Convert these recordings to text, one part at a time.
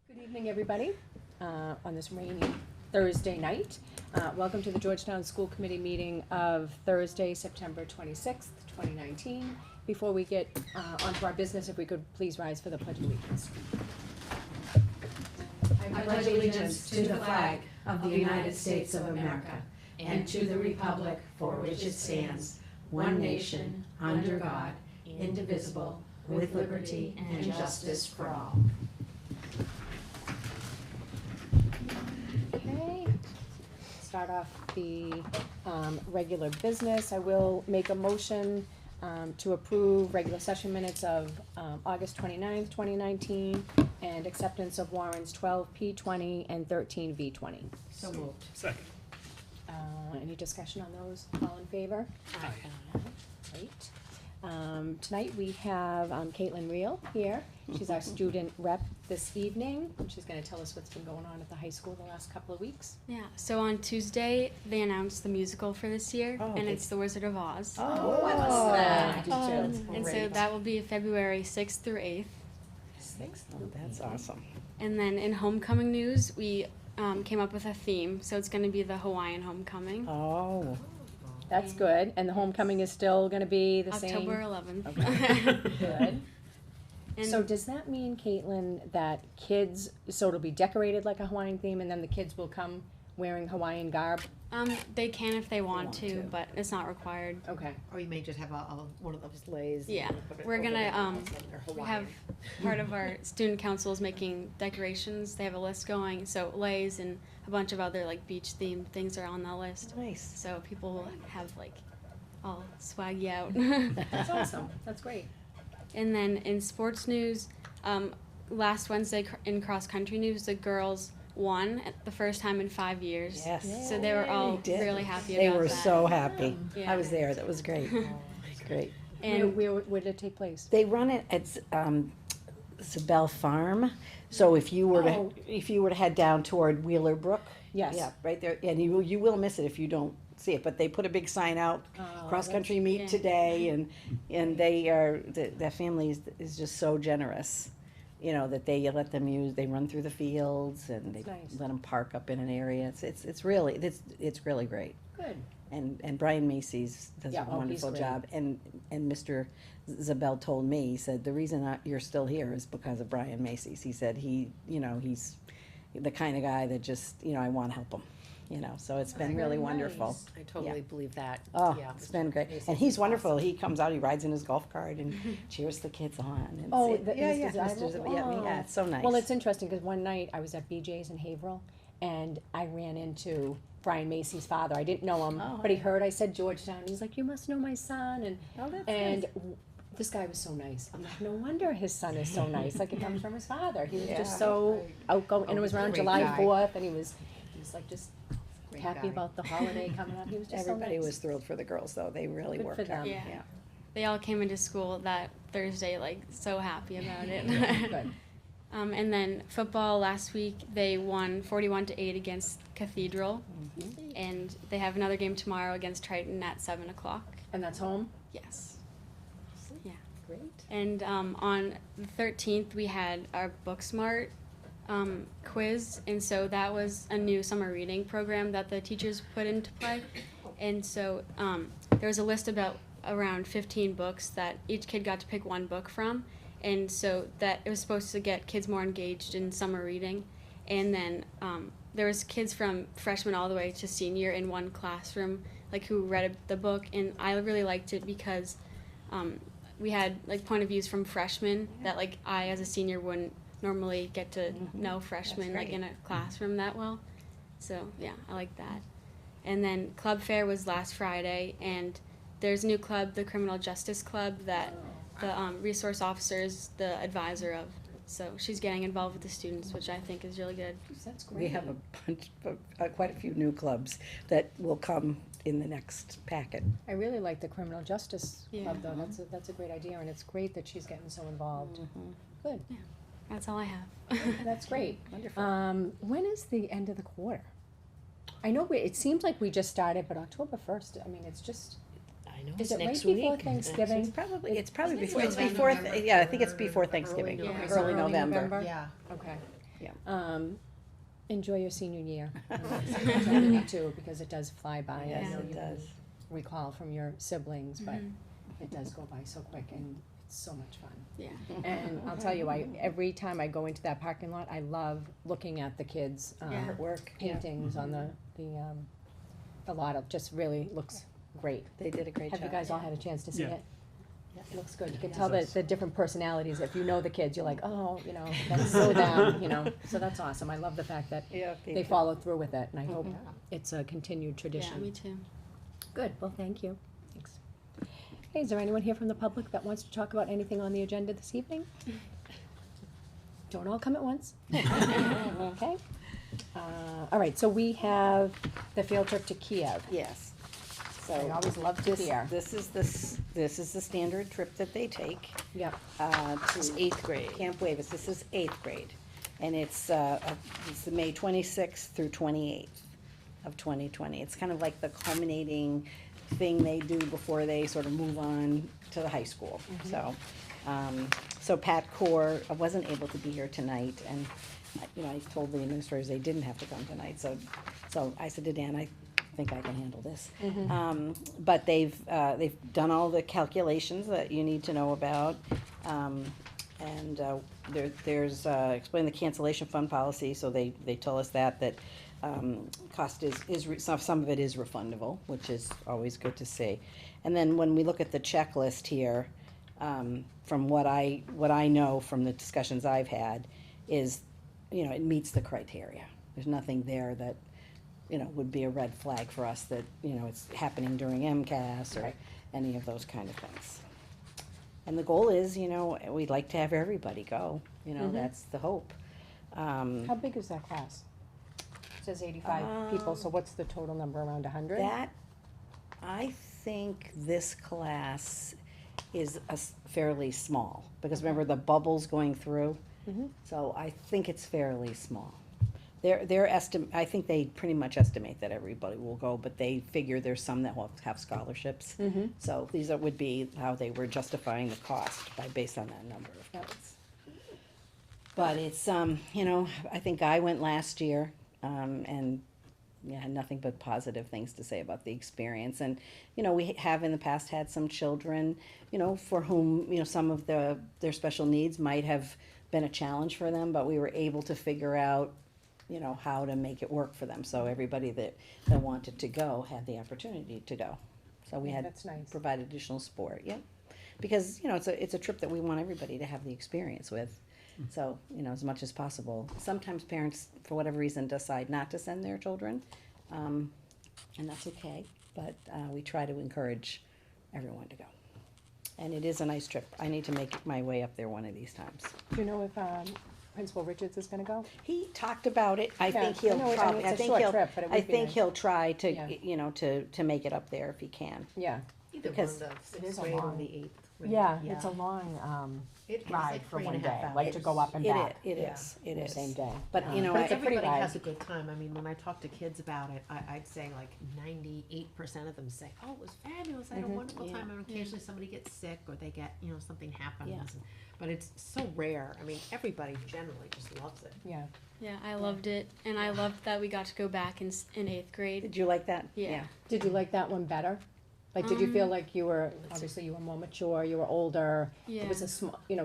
Good evening, everybody, on this rainy Thursday night. Welcome to the Georgetown School Committee meeting of Thursday, September 26th, 2019. Before we get onto our business, if we could please rise for the Pledge of Allegiance. I pledge allegiance to the flag of the United States of America and to the republic for which it stands, one nation, under God, indivisible, with liberty and justice for all. Okay, start off the regular business. I will make a motion to approve regular session minutes of August 29th, 2019, and acceptance of warrants 12P20 and 13V20. So moved. Second. Any discussion on those? All in favor? Aye. Great. Tonight we have Caitlin Reel here. She's our student rep this evening, and she's gonna tell us what's been going on at the high school the last couple of weeks. Yeah, so on Tuesday, they announced the musical for this year, Oh, and okay. it's The Wizard of Oz. Oh, I do too. And so that will be February 6th through 8th. That's awesome. And then in homecoming news, we came up with a theme, so it's going to be the Hawaiian homecoming. Oh, That's good, and the homecoming is still gonna be the same? October 11th. Okay. Good. And So does that mean, Caitlin, that kids, so it'll be decorated like a Hawaiian theme, and then the kids will come wearing Hawaiian garb? they can if they want to, to. but it's not required. Okay. Or you may just have one of those leis. Yeah, we're gonna, we have part of our student council is making decorations. They have a list going, so leis and a bunch of other like beach themed things are on the list. nice. So people will have like all swaggy out. That's awesome, that's great. And then in sports news, last Wednesday in cross country news, the girls won at the first time in 5 years. Yes. So they were all They did. really happy They about were that. so happy. Yeah. I was there. That was great. It's great. And Where did it take place? They run it at Zabel Farm. So if you were Oh. to head down toward Wheeler Brook, Yes. yeah, right there, and you will miss it if you don't see it. But they put a big sign out, Oh, cross country yeah. meet today, and they are that family is just so generous. You know, that they let them they run through the fields and they Nice. let them park up in an area. It's really great. Good. And Brian Macy's does Yeah, a oh, he's wonderful great. job. And Mr. Zabel told me, he said, the reason you're still here is because of Brian Macy's. He said he's the kind of guy that just, I want to help him, so it's been really wonderful. I totally believe that. Oh, Yeah. it's been great. Macy's And he's is wonderful. awesome. He comes out, he rides in his golf cart and cheers the kids on. And Oh, it's- the- yeah, Mr. yeah, Zabel? Mr. Zabel, yeah, it's so nice. Well, it's interesting, because one night I was at BJ's in Haverhill, and I ran into Brian Macy's father. I didn't know him, Oh, but he heard I said Georgetown. He's like, "You must know my son," and Oh, that's and nice. this guy was so nice. I'm like, no wonder his son is so nice. Like, it comes from his father. He was Yeah. just so outgoing, and it was around Great July guy. 4th, and he was like just Great happy guy. about the holiday coming up. He was just Everybody so nice. was thrilled for the girls, though. They really Good for worked hard. them. Yeah. They all came into school that Thursday like so happy about it. Good. And then football last week, they won 41-8 against Cathedral, and they have another game tomorrow against Triton at 7:00. And that's home. Yes. Great. And on the 13th, we had our Booksmart quiz, and so that was a new summer reading program that the teachers put into play. And so there was a list about around 15 books that each kid got to pick one book from, and so that it was supposed to get kids more engaged in summer reading. And then there was kids from freshman all the way to senior in one classroom, like who read the book, and I really liked it because we had like point of views from freshmen that like I as a senior wouldn't normally get to know freshmen like in a classroom that well. So yeah, I like that. And then club fair was last Friday, and there's a new club, the Criminal Justice Club, that the resource officer is the advisor of. So she's getting involved with the students, which I think is really good. That's great. We have a bunch, quite a few new clubs that will come in the next packet. I really like the criminal justice Yeah. club, though. That's a great idea, and it's great that she's getting so involved. Good. That's all I have. That's great. Wonderful. When is the end of the quarter? I know it seems like we just started, but October 1st, I mean, it's just, I know, is it's it right next before week. Thanksgiving? It's probably Isn't it before, November? yeah, I think it's before Thanksgiving, Yeah. early November. Yeah. Okay. Yeah. Enjoy your senior year. I really do, because it does fly by. Yes, I know it you does. recall from your siblings, but Mhm. it does go by so quick, and it's so much fun. Yeah. And I'll tell you, every time I go into that parking lot, I love looking at the kids' Yeah. Work. paintings on the lot. It just really looks great. They did a great job. Have you guys all had a chance to see Yeah. it? It looks good. You can Yeah. tell the different personalities. If you know the kids, you're like, oh, that's so them, So that's awesome. I love the fact that Yeah. they followed through with it, and I hope Mhm. it's a continued Yeah, tradition. me too. Good, well, thank you. Thanks. Hey, is there anyone here from the public that wants to talk about anything on the agenda this evening? Don't all come at once. Okay. All right, so we have the field trip to Kiev. Yes. I So always love to hear. this is the standard trip that they take. Yep. To Eighth grade. Camp Wavis. This is 8th grade. And it's May 26th through 28th of 2020. It's kind of like the culminating thing they do before they sort of move on to the high school. So Pat Core wasn't able to be here tonight, and, I told the administrators they didn't have to come tonight, so I said to Dan, I think I can handle this. But they've done all the calculations that you need to know about. And there's explain the cancellation fund policy, so they tell us that cost some of it is refundable, which is always good to see. And then when we look at the checklist here, from what I know from the discussions I've had, is, it meets the criteria. There's nothing there that, would be a red flag for us that, it's happening during MCAS or any of those kind of things. And the goal is, we'd like to have everybody go, that's the hope. How big is that class? It says 85 people, so what's the total number, around 100? That, I think this class is fairly small, because remember the bubbles going through? Mhm. So I think it's fairly small. I think they pretty much estimate that everybody will go, but they figure there's some that will have scholarships. Mhm. So these would be how they were justifying the cost based on that number of kids. But it's, I think I went last year, and had nothing but positive things to say about the experience. And, we have in the past had some children, for whom, some of their special needs might have been a challenge for them, but we were able to figure out, how to make it work for them. So everybody that wanted to go had the opportunity to go. So we Yeah, had that's nice. provided additional support, yeah. Because, it's a trip that we want everybody to have the experience with. So, as much as possible. Sometimes parents, for whatever reason, decide not to send their children, and that's okay. But we try to encourage everyone to go. And it is a nice trip. I need to make my way up there one of these times. Do you know if Principal Richards is gonna go? He talked about it. I Yeah, think he'll I know probably, it's a short trip, but it would be nice. he'll try to, Yeah. to make it up there if he can. Yeah. Either Because one, the it is sixth a grade or long- the eighth. Yeah, it's a long, It is ride like for 3.5 one day, hours. like to go up and It back. It Yeah. is, it the is. same day. But, Um, you know, but I- it's a pretty Everybody ride. has a good time. I mean, when I talk to kids about it, I'd say like 98% of them say, "Oh, it was fabulous. I had a wonderful Yeah. time." And occasionally somebody gets sick or they get, something happens. Yeah. But it's so rare. I mean, everybody generally just loves it. Yeah. Yeah, I loved it, and I loved that we got to go back in 8th grade. Did you like that? Yeah. Did you like that one better? Like, did you feel like you were, obviously you were more mature, you were older, Yeah. it was a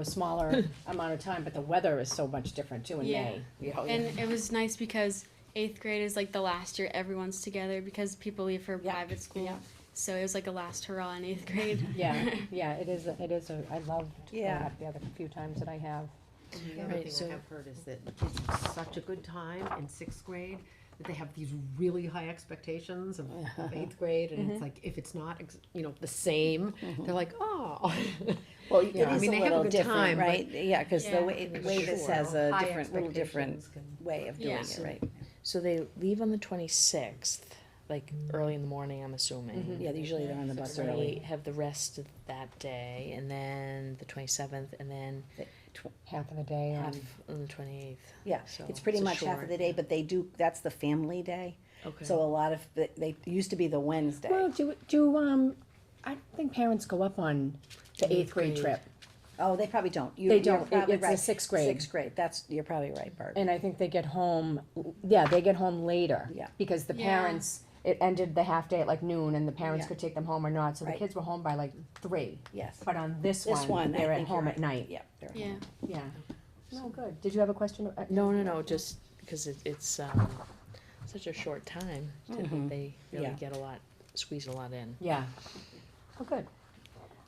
smaller amount of time, but the weather is so much different too in Yeah. May. Yeah. And it was nice because 8th grade is like the last year everyone's together because people leave for Yeah. private school. Yeah. So it was like a last hurrah in 8th grade. Yeah, yeah, it is, I loved Yeah. that the other few times that I have. And the other Right, thing so- I have heard is that the kids have such a good time in 6th grade that they have these really high expectations of 8th grade, and it's like if it's not, the same, they're like, oh. Well, Yeah. it I is mean, a they have a little good different, time, but- right? Yeah, because Yeah. the way this Sure. has a High little different expectations can- way of doing Yeah. it, right? So they leave on the 26th, like early in the morning, I'm assuming. Yeah, usually they're on the bus They early. have the rest of that day, and then the 27th, and then Half of the day half on, on the 28th. Yeah, So it's pretty it's a much half of short, the day, but that's the family day. Okay. So a lot of, they used to be the Wednesday. well, I don't think parents go up on the 8th grade trip. Oh, they probably don't. They don't. You're probably It's the right. sixth grade. Sixth grade, you're probably right, Bart. And I think they get home, they get home later. Yeah. Because the Yeah. parents, it ended the half day at like noon and the parents Yeah. could take them home or not, so the Right. kids were home by like 3. Yes. But on this This one, I they're at think you're home right. at night. Yeah. they're at Yeah. home. Yeah. No, good. Did you have a question? No, just because it's such a short time that they really Yeah. get squeeze a lot in. Yeah. Oh, good.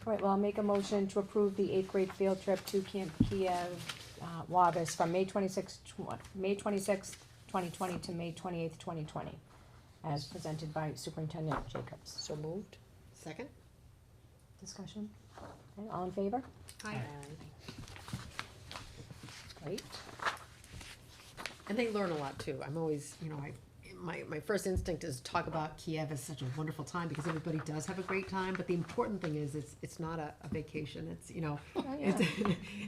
All right, well, I'll make a motion to approve the 8th grade field trip to Camp Kiev, Wabas from May 26th, 2020 to May 28th, 2020, as presented by Superintendent Jacobs. So moved. Second? Discussion? Okay, all in favor? Hi. Great. And they learn a lot too. I'm always, my first instinct is to talk about Kiev as such a wonderful time because everybody does have a great time, but the important thing is it's not a vacation. It's,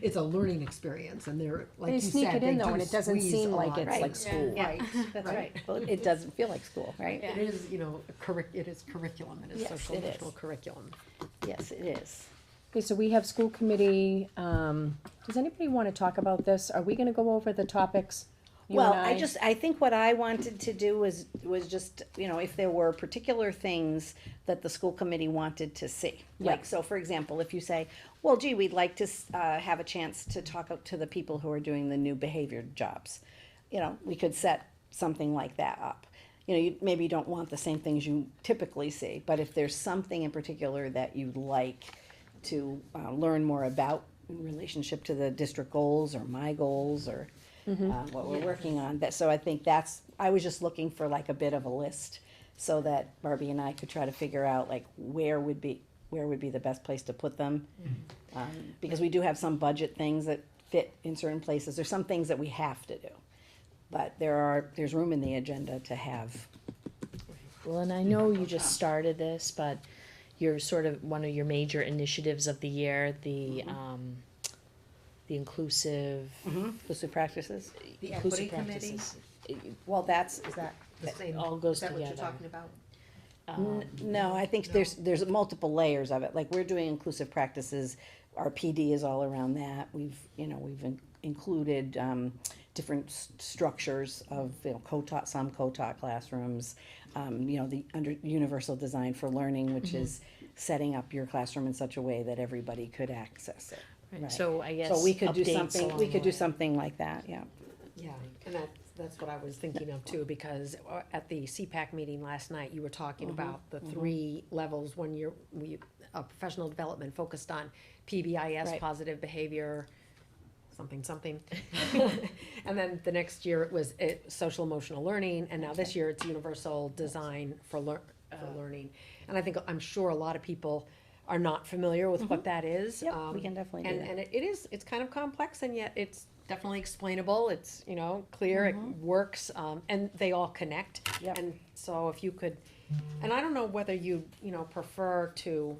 it's a learning experience and they're, like They you sneak said, it in they though, do and it doesn't squeeze seem a like lot. it's Right. like school. Yeah. Right, that's Right. right. Well, it doesn't feel like school, right? Yeah. It is, it is curriculum. It is Yes, social it is. emotional curriculum. Yes, it is. Okay, so we have school committee, does anybody wanna talk about this? Are we gonna go over the topics? You Well, and I think what I wanted to do was just, if there were particular things that the school committee wanted to see. Yeah. Like, so for example, if you say, well, gee, we'd like to, have a chance to talk to the people who are doing the new behavior jobs. We could set something like that up. Maybe you don't want the same things you typically see, but if there's something in particular that you'd like to, learn more about in relationship to the district goals or my goals or, what we're working on, so I think I was just looking for like a bit of a list, so that Barbie and I could try to figure out like where would be the best place to put them. Because we do have some budget things that fit in certain places, there's some things that we have to do. But there's room in the agenda to have, Well, and I know you just started this, but you're sort of one of your major initiatives of the year, the inclusive inclusive practices. The inclusive equity committee, practices. Well, that's, is that the It same? all goes Is that what you're together. talking about? no, I think there's multiple layers of it, like we're doing inclusive practices, our PD is all around that, we've included, different structures of, co-taught, some co-taught classrooms, the universal design for learning, which is setting up your classroom in such a way that everybody could access it. Right. So I guess So we could do updates something, along we the could do way. something like that, yeah. Yeah, and that's what I was thinking of too, because at the CPAC meeting last night, you were talking about the 3 levels. One year, professional development focused on PBIS, Right. positive behavior, something. And then the next year it was social emotional learning, and now this year it's universal design for learning. And I'm sure a lot of people are not familiar with what that is. Yep, we can definitely do that. And it's kind of complex, and yet it's definitely explainable, it's, clear, it works, and they all connect. Yep. And so if you could, and I don't know whether you, prefer to,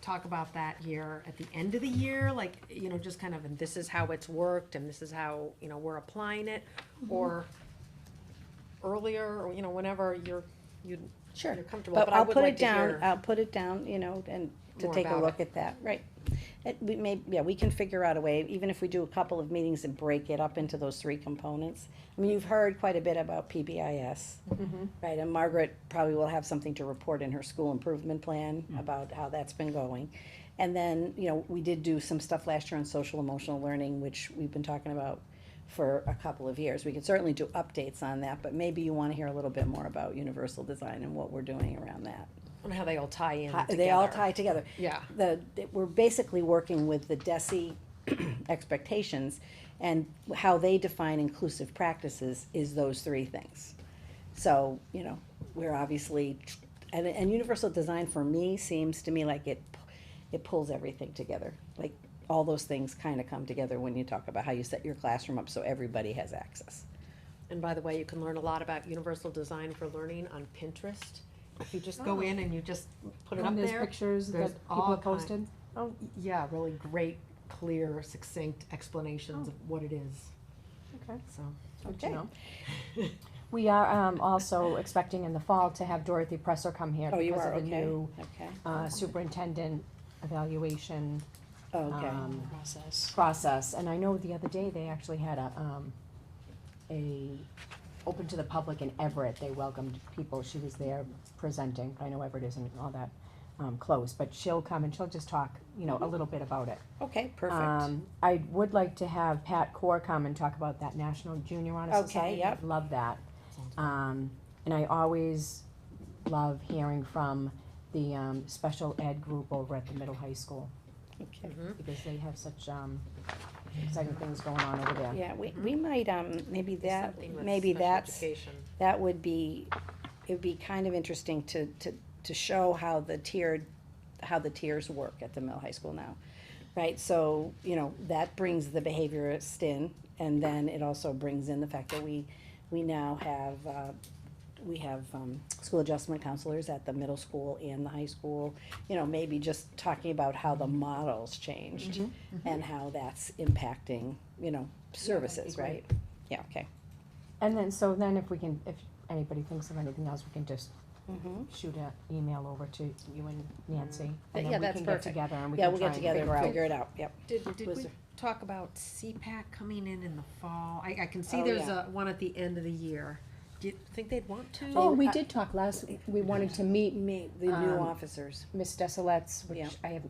talk about that here at the end of the year, like, just kind of, and this is how it's worked, and this is how, we're applying it, or earlier, or, whenever you're Sure, comfortable, but but I I'll would put like it to down, hear. I'll put it down, and to more take a about look it. at that, right. We can figure out a way, even if we do a couple of meetings and break it up into those 3 components. I mean, you've heard quite a bit about PBIS, right, and Margaret probably will have something to report in her school improvement plan about how that's been going. And then, we did do some stuff last year on social emotional learning, which we've been talking about for a couple of years. We could certainly do updates on that, but maybe you wanna hear a little bit more about universal design and what we're doing around that. And how they all tie in together. They all tie together. Yeah. We're basically working with the DESI expectations, and how they define inclusive practices is those 3 things. So, we're obviously, and universal design for me seems to me like it pulls everything together. Like, all those things kinda come together when you talk about how you set your classroom up so everybody has access. And by the way, you can learn a lot about universal design for learning on Pinterest. If you just go in and you just put it up There's there. pictures there's that people all have posted? Oh, Yeah, really great, clear, succinct explanations of what it is, okay. so. Good to Okay. know. We are also expecting in the fall to have Dorothy Presser come here Oh, you because are, of the okay, new okay. superintendent evaluation Okay. Process. And I know the other day they actually had a open to the public in Everett. They welcomed people. She was there presenting. I know Everett isn't all that close, but she'll come and she'll just talk, a little bit about it. Okay, perfect. I would like to have Pat Core come and talk about that National Junior Honor Okay, Society. yep. Love that. And I always love hearing from the special ed group over at the middle high school, Okay. because they have such exciting things going on over there. Yeah, we might, maybe that, Something with maybe special that's, education. that would be, it would be kind of interesting to show how the tiers work at the middle high school now. Right, so, that brings the behaviorist in, and then it also brings in the fact that we now have, school adjustment counselors at the middle school and the high school. Maybe just talking about how the model's changed and how that's impacting, services, great. right? Yeah, okay. And then, if anybody thinks of anything else, we can just shoot an email over to you and Nancy. And Yeah, then we that's can get perfect. together and we Yeah, can we'll try get and together figure and out. figure it out, yep. Did Was we there- talk about CPAC coming in the fall? I can see Oh, there's yeah. one at the end of the year. Do you think they'd want to? Oh, we did talk we wanted to meet The new Um, officers. Miss Desilets, which Yeah. I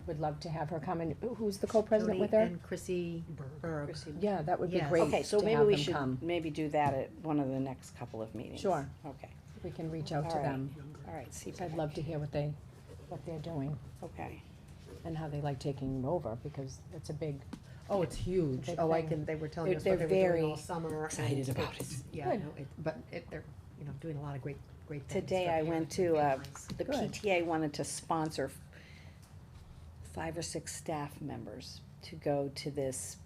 would love to have her come and, who's the co-president Tony with her? and Chrissy Berg. Chrissy. Yeah, that would be Yes. great Okay, so to maybe have we them should come. maybe do that at one of the next couple of meetings. Sure. Okay, We can reach out to All right. them. all right, see. I'd love to hear what they're doing Okay, and how they like taking over, because it's a big, Oh, it's huge. Big Oh, thing. they were telling They're- us what they they're were doing very all summer. excited and about it's- it. Yeah, Good. no, they're, doing a lot of great things. today for I went parents to, and families. the Good. PTA wanted to sponsor 5 or 6 staff members to go to this,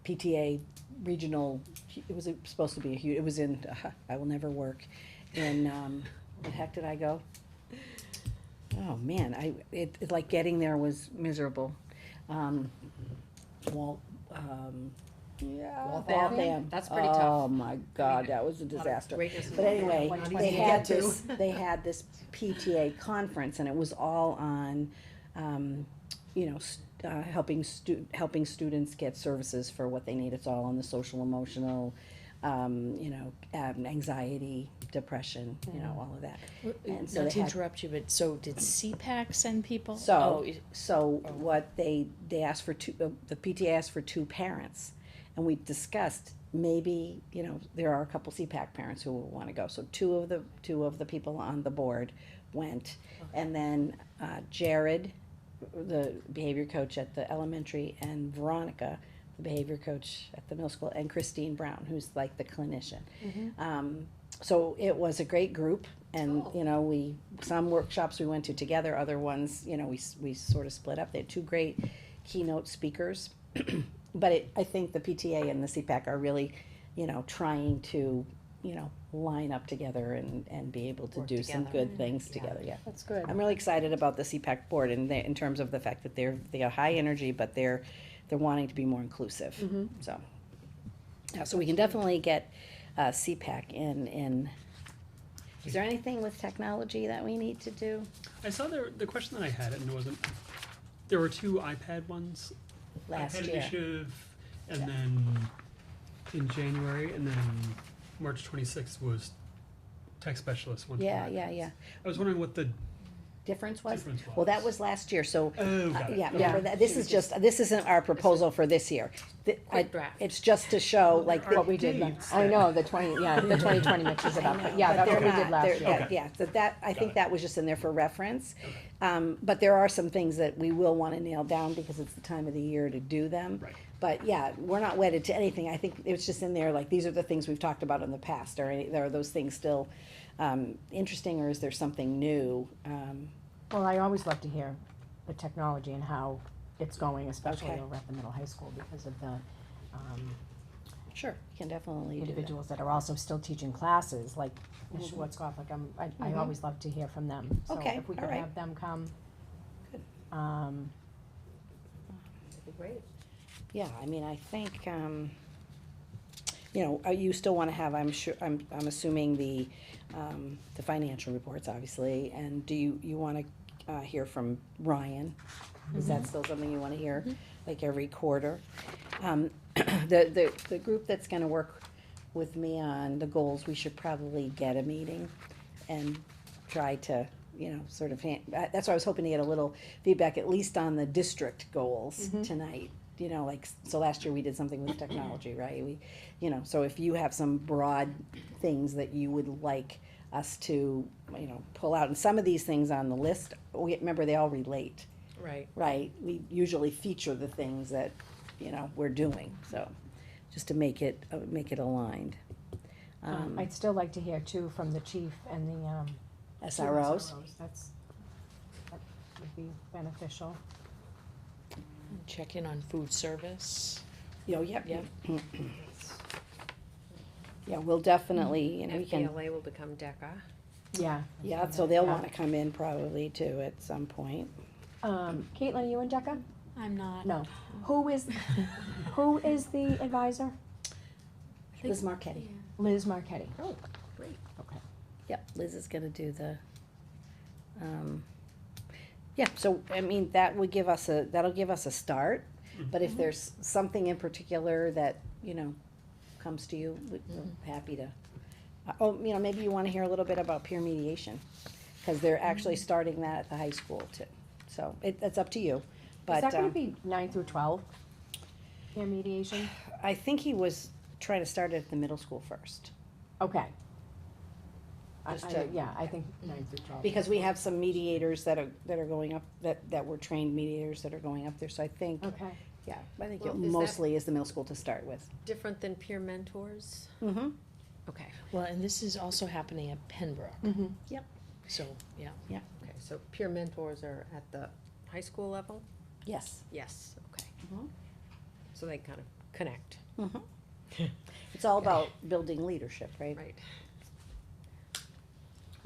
PTA regional, it was supposed to be a huge, it was in, I will never work, in, where the heck did I go? Oh, man, it like getting there was miserable. Walt, yeah, Waltham? Waltham. That's pretty Oh, tough. my God, that was a A lot of disaster. greatness in But anyway, Waltham. Not they easy to had get to. this PTA conference, and it was all on, helping students get services for what they need. It's all on the social, emotional, anxiety, depression, all of that. And so Not they to had- interrupt you, but so did CPAC send people? So, Oh, so what they asked for the PTA asked for 2 parents, and we discussed maybe, there are a couple CPAC parents who will wanna go, so two of the people on the board went. And then, Jared, the behavior coach at the elementary, and Veronica, the behavior coach at the middle school, and Christine Brown, who's like the clinician. So it was a great group, and, some workshops we went to together, other ones, we sort of split up. They had 2 great keynote speakers. But I think the PTA and the CPAC are really, trying to, line up together and be able to Work do some together. good things Yeah. together, yeah. that's good. I'm really excited about the CPAC board and in terms of the fact that they are high energy, but they're wanting to be more inclusive, so. Yeah, so we can definitely get, CPAC in. Is there anything with technology that we need to do? I saw the question that I had, and it wasn't. There were 2 iPad ones. Last iPad year. Initiative, and Yeah. then in January, and then March 26th was Tech Specialist one. Yeah, yeah. I was wondering what the Difference was? difference was. Well, that was last year, so, Oh, got it. yeah, Okay. remember that, this isn't our proposal for this year. Quick draft. It's just to show, like, There are What we did, dates I that- know, the 2020 mixes it up, but yeah, but that's they're what we did not, last they're, year. Okay. yeah, that, I think it. that was just in there for reference. But there are some things that we will wanna nail down because it's the time of the year to do them. Right. But yeah, we're not wedded to anything, I think it was just in there, like, these are the things we've talked about in the past, are those things still, interesting, or is there something new? Well, I always love to hear the technology and how it's going, especially Okay. over at the middle high school, because of the, Sure, you can definitely do that. individuals that are also still teaching classes, like Ms. Mhm. Schwarzkopf, like I Mhm. always love to hear from them. So Okay, if we all could right. have them come, Good. That'd be great. Yeah, I mean, I think, you still wanna have, I'm sure, I'm assuming the financial reports, obviously, and do you wanna, hear from Ryan Is that still something you wanna hear, like every quarter? The group that's gonna work with me on the goals, we should probably get a meeting and try to, sort of, that's why I was hoping to get a little feedback, at least on the district goals tonight. Like, so last year we did something with technology, right? So if you have some broad things that you would like us to, pull out, and some of these things on the list, remember, they all relate, Right. right? We usually feature the things that, we're doing, so, just to make it aligned. I'd still like to hear too from the chief and the, SROs, that would be beneficial. Check in on food service. yep. Yep. Yeah, we'll definitely, we can, FBLA will become DECA. Yeah. yeah, so they'll wanna come in probably too at some point. Caitlin, are you in DECA? I'm not. No. Who is the advisor? Liz Marquetti. Liz Marquetti. Oh, great. Okay. Yep, Liz is gonna do the, yeah, so, I mean, that'll give us a start, but if there's something in particular that, comes to you, we're happy to. Maybe you wanna hear a little bit about peer mediation, cause they're actually starting that at the high school too, so it's up to you, but. Is that gonna be 9 through 12? Peer mediation? I think he was trying to start it at the middle school first. Okay. Just to- Yeah, I think 9 through 12. Because we have some mediators that are going up, that were trained mediators that are going up there, so I think, Okay. yeah, I think Well, it is that- mostly is the middle school to start with. Different than peer mentors? Mm-hmm. Okay, Well, and this is also happening at Pembroke, Mm-hmm. so, yeah. okay, so peer mentors are at the high school level? Yes. Yes, okay. Mhm. So they kind of connect, Mm-hmm. It's all about building leadership, right? right?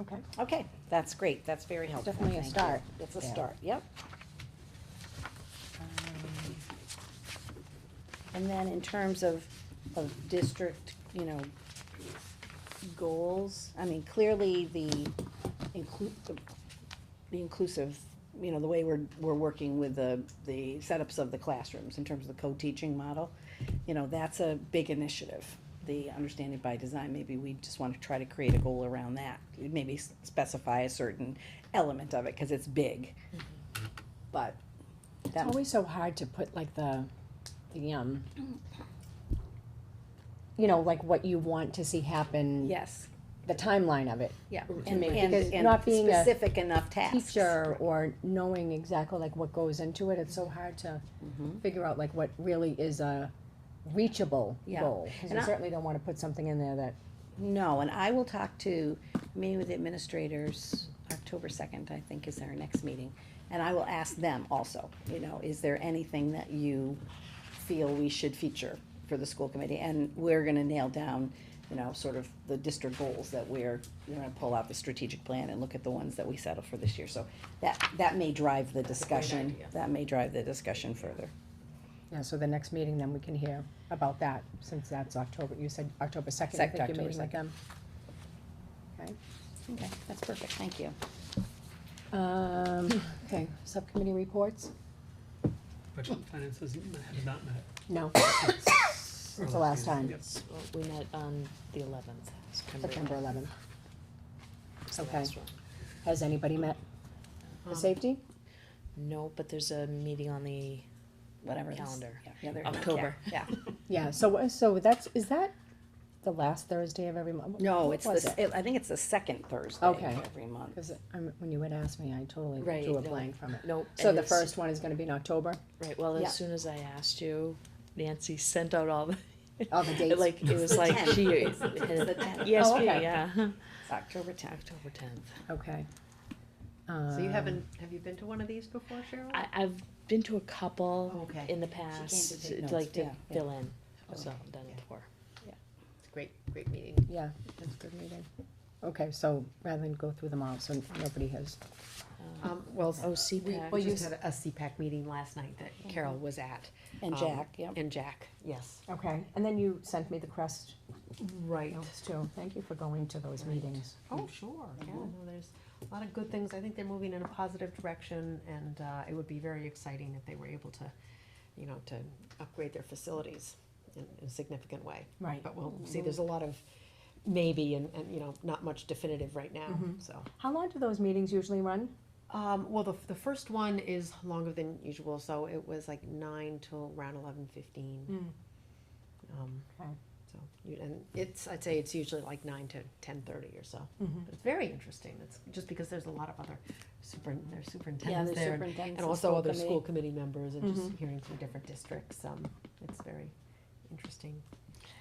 Okay. Okay, that's great, that's very helpful. Definitely a Thank you. start. It's a Yeah. start, yep. And then in terms of district, goals, I mean, clearly the inclusive, the way we're working with the setups of the classrooms in terms of the co-teaching model, that's a big initiative. The understanding by design, maybe we just wanna try to create a goal around that, maybe specify a certain element of it, cause it's big. But It's that, always so hard to put like like what you want to see happen, yes, the timeline of it. yeah, To and, me, because and not being a specific enough tasks. teacher or knowing exactly like what goes into it, it's so hard to Mhm. figure out like what really is a reachable Yeah. goal. Cause And you I- certainly don't wanna put something in there that, No, and I will talk to, meeting with the administrators, October 2nd, I think is our next meeting. And I will ask them also, is there anything that you feel we should feature for the school committee? And we're gonna nail down, sort of the district goals that we're gonna pull out the strategic plan and look at the ones that we settled for this year. So that may drive the discussion, idea. that may drive the discussion further. yeah, so the next meeting then we can hear about that, since that's October, you said October 2nd, I think you're October meeting with 2nd. them. Okay. Okay, that's perfect, thank you. Okay, subcommittee reports? Budget and finance has not met. No, Since the last time. Yep. Well, we met on the 11th, September 11th. was the Okay. last one. Has anybody met the Um, safety? No, but there's a meeting on the Whatever. it is. calendar, Yeah, they're- October. Yeah. Yeah, so is that the last Thursday of every month? No, What it's was the, I think it's the second Thursday Okay. of every month. Cause when you had asked me, I totally Right, drew a no. blank from it. Nope. So and the it's- first one is gonna be in October? Right, well, Yeah. as soon as I asked you, Nancy sent out all the. All the dates? Like, it was the like 10th. she. It's the 10th. Yes, Oh, okay. yeah, It's October 10th. October 10th. Okay. So you haven't, have you been to one of these before, Cheryl? I've been to a couple Okay. in the came past, to take to, notes, like to yeah, yeah. fill in, so Okay. I've done it before. It's a great, great meeting. Yeah, that's a good meeting. Okay, so rather than go through them all, so nobody has, Well, Oh, we CPAC. just had a CPAC meeting last night that Carol was at. And Jack, yep. And Jack, yes. okay, and then you sent me the Crest Right. notes too. Thank you for going to those Right. meetings. Oh, sure, yeah, no, there's a lot of good things. I think they're moving in a positive direction, and it would be very exciting if they were able to, you know, to upgrade their facilities in a significant way. Right. But we'll see, there's a lot of maybe and, you know, not much definitive right now, so. How long do those meetings usually run? Well, the first one is longer than usual, so it was like 9 till around 11:15. Okay. So, and I'd say it's usually like 9 to 10:30 or so. Mhm. But it's very interesting, it's just because there's a lot of other there's Yeah, superintendents the there, superintendents and and also school other committee. school committee members, and just Mhm. hearing from different districts, it's very interesting.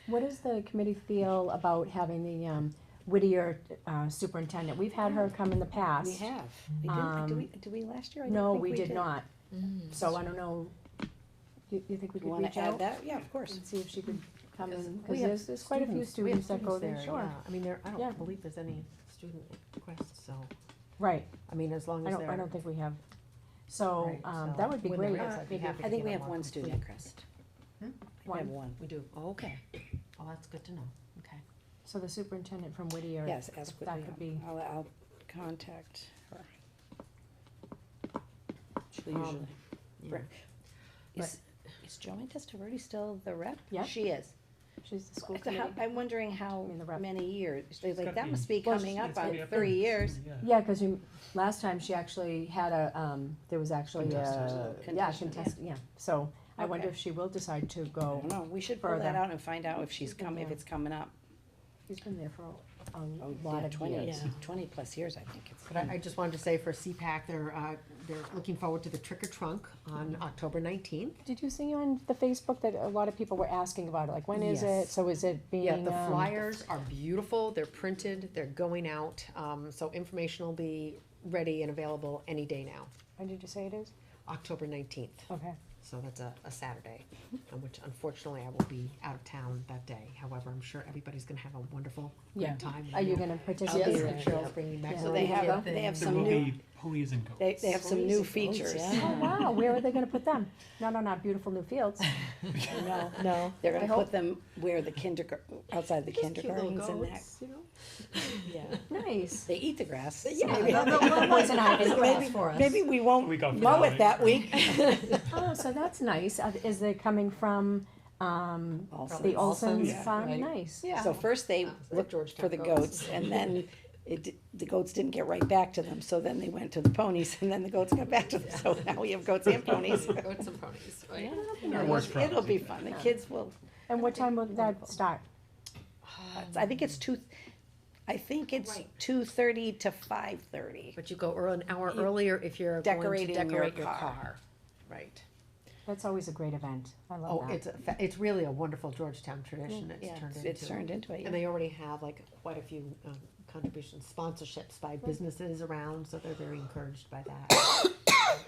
What does the committee feel about having the Whittier superintendent? We've had her come in the past. We have. We did we last year? I don't No, think we did not. So I don't know, you think we You could wanna reach add out that? Yeah, of course. and see if she could come in? We Because have there's quite a few We have students that go there, sure. yeah. I mean, I Yeah. don't believe there's any student requests, so, Right, I mean, as long I as don't, they're. I don't think we have. So, Right, so that would be when there great. is, I'd be Maybe happy I to think give we a have more one student complete- at Crest. Hmm? We have one. We do, oh, okay, oh, that's good to know, okay. So the superintendent from Whittier. Yes, ask that Whitney. could be- I'll contact her. She'll Um, usually. Yeah. bring- Is Joanne Testaverde still the rep? Yeah. She is. She's the school So how- committee. I'm wondering how I mean, the rep. many years, It's like, gotta that be- must be Well, coming It's up gonna on be up 3 there. years. Yeah. Yeah, cause last time she actually had there was actually Contested. contested, yeah. So I wonder Okay. if she will decide to I go. don't know, we should pull that further. out and find out if she's She's been coming, if there. it's coming up. She's been there for a Oh, lot yeah, of 20, years. yeah, 20 plus years, I think it's. But I just wanted to say for CPAC, they're looking forward to the Trick or Trunk on October 19th. Did you see on the Facebook that a lot of people were asking about it, like, when is it? Yes. So is it being? Yeah, the flyers are beautiful, they're printed, they're going out, so information will be ready and available any day now, When did you say it is? October 19th. Okay. So that's a Saturday, on which unfortunately I will be out of town that day. However, I'm sure everybody's gonna have a wonderful, Yeah. good time. Are you gonna I'll participate? be Yes. there, Cheryl's bringing back. Yeah. So they have, some they have There some will new, be ponies and goats. they have some new features. Oh, wow, where are they gonna put them? No, not beautiful new fields. No, No. they're I gonna hope- put them where the outside the kindergartens and that, You know? yeah. Nice. They eat the grass. Yeah, Maybe- the Poison ivy. maybe- for us. Maybe we won't Week off mow without it that week. Oh, so that's nice. Is it coming from, Also. the Olson's Yeah. farm? Right. Nice. Yeah. So first they so looked Georgetown for the goats, and then the goats didn't get right back to them, so then they went to the ponies, and then the goats got back to them, so now we have goats and ponies. Goats and ponies, right? Our worst It'll be problems. fun, the kids will, And what time will that start? I think it's I think it's Right. 2:30 to 5:30. But you go an hour earlier if you're going to Decorating your decorate your car. car. Right. That's always a great event. I love Oh, that. it's really a wonderful Georgetown tradition it's Yeah, turned into. it's turned into it, And yeah. they already have like quite a few contributions, sponsorships by businesses around, so they're very encouraged by that.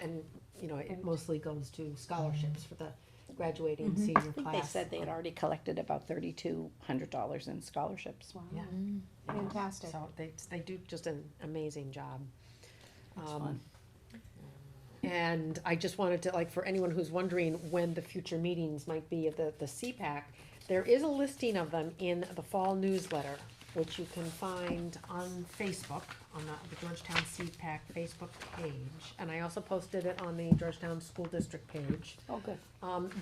And, you know, it mostly goes to scholarships for the graduating senior I think they class. said they had already collected about $3,200 in scholarships. Wow. Yeah. Fantastic. So they do just an amazing job. It's Um, fun. And I just wanted to, like, for anyone who's wondering when the future meetings might be of the CPAC, there is a listing of them in the fall newsletter, which you can find on Facebook, on the Georgetown CPAC Facebook page. And I also posted it on the Georgetown School District page. Oh, good.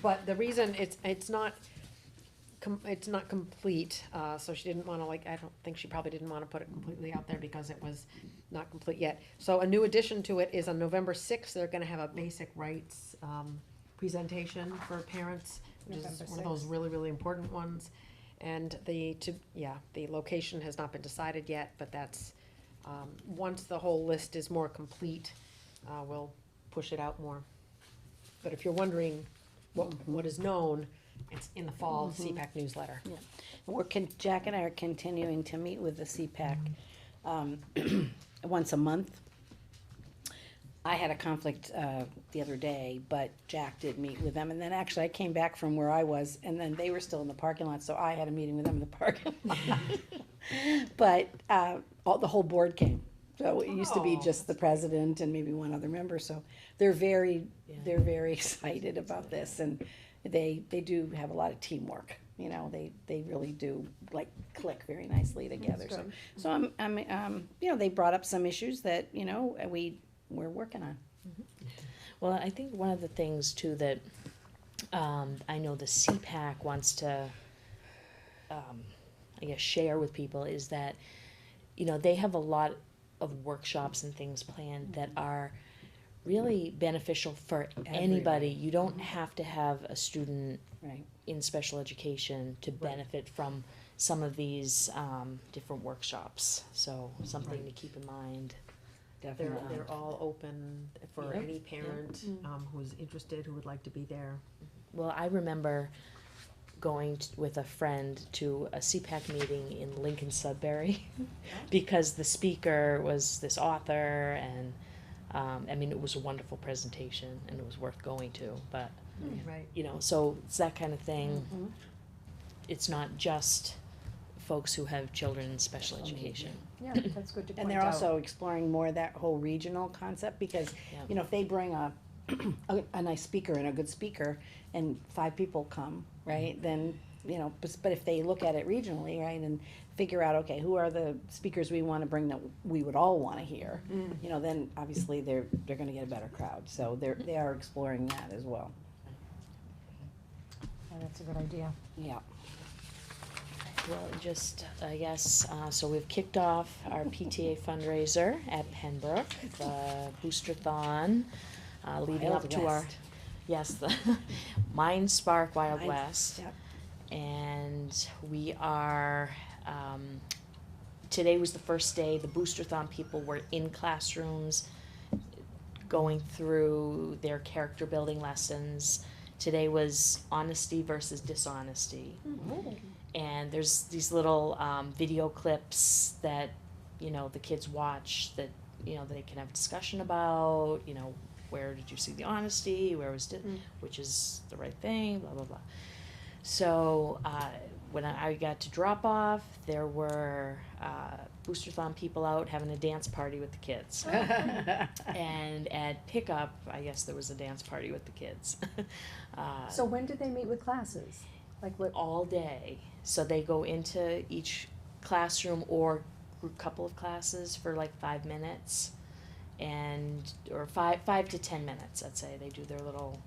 But the reason it's not complete, so she didn't wanna, like, I don't think she probably didn't wanna put it completely out there because it was not complete yet. So a new addition to it is on November 6th, they're gonna have a basic rights, presentation for parents, which is November one of those 6th. really, really important ones. And the location has not been decided yet, but that's, once the whole list is more complete, we'll push it out more. But if you're wondering what is known, it's in the fall CPAC newsletter. Jack and I are continuing to meet with the CPAC once a month. I had a conflict the other day, but Jack did meet with them, and then actually I came back from where I was, and then they were still in the parking lot, so I had a meeting with them in the parking lot. But the whole board came, so it used to be Oh, just the president and maybe one other member, so they're very excited about this, and they do have a lot of teamwork. you know, they really do like click very nicely together, so. So you know, they brought up some issues that, you know, we're working on. Well, I think one of the things too that, I know the CPAC wants to, I guess, share with people is that, you know, they have a lot of workshops and things planned that are really beneficial for anybody. You don't have to have a student Right. in special education to benefit from some of these, different workshops, so something to keep in mind. They're all open for Yep. any parent, who's interested, who would like to be there. Well, I remember going with a friend to a CPAC meeting in Lincoln Sudbury because the speaker was this author, and I mean, it was a wonderful presentation and it was worth going to, but Right. you know, so it's that kind of thing. It's not just folks who have children in special education. Yeah, that's good to point out. And they're also exploring more that whole regional concept, because, Yeah. you know, if they bring a nice speaker and a good speaker, and 5 people come, right, then, you know, but if they look at it regionally, right, and figure out, okay, who are the speakers we wanna bring that we would all wanna hear, you know, then obviously they're gonna get a better crowd, so they are exploring that as well. Yeah, that's a good idea. Yeah. Well, just, I guess, so we've kicked off our PTA fundraiser at Pembroke, the Boosterthon, leading Wild up to our, West. yes, the Mind Spark Wild Mind- West. yep. And we are, today was the first day, the Boosterthon people were in classrooms going through their character building lessons. Today was honesty versus dishonesty. And there's these little video clips that, you know, the kids watch that, you know, they can have a discussion about, you know, where did you see the honesty, where was which is the right thing, blah, blah, blah. So when I got to drop off, there were Boosterthon people out having a dance party with the kids. And at pickup, I guess there was a dance party with the kids. So when did they meet with classes? Like what? All day. So they go into each classroom or group couple of classes for like 5 minutes, or 5 to 10 minutes, I'd say. They do their little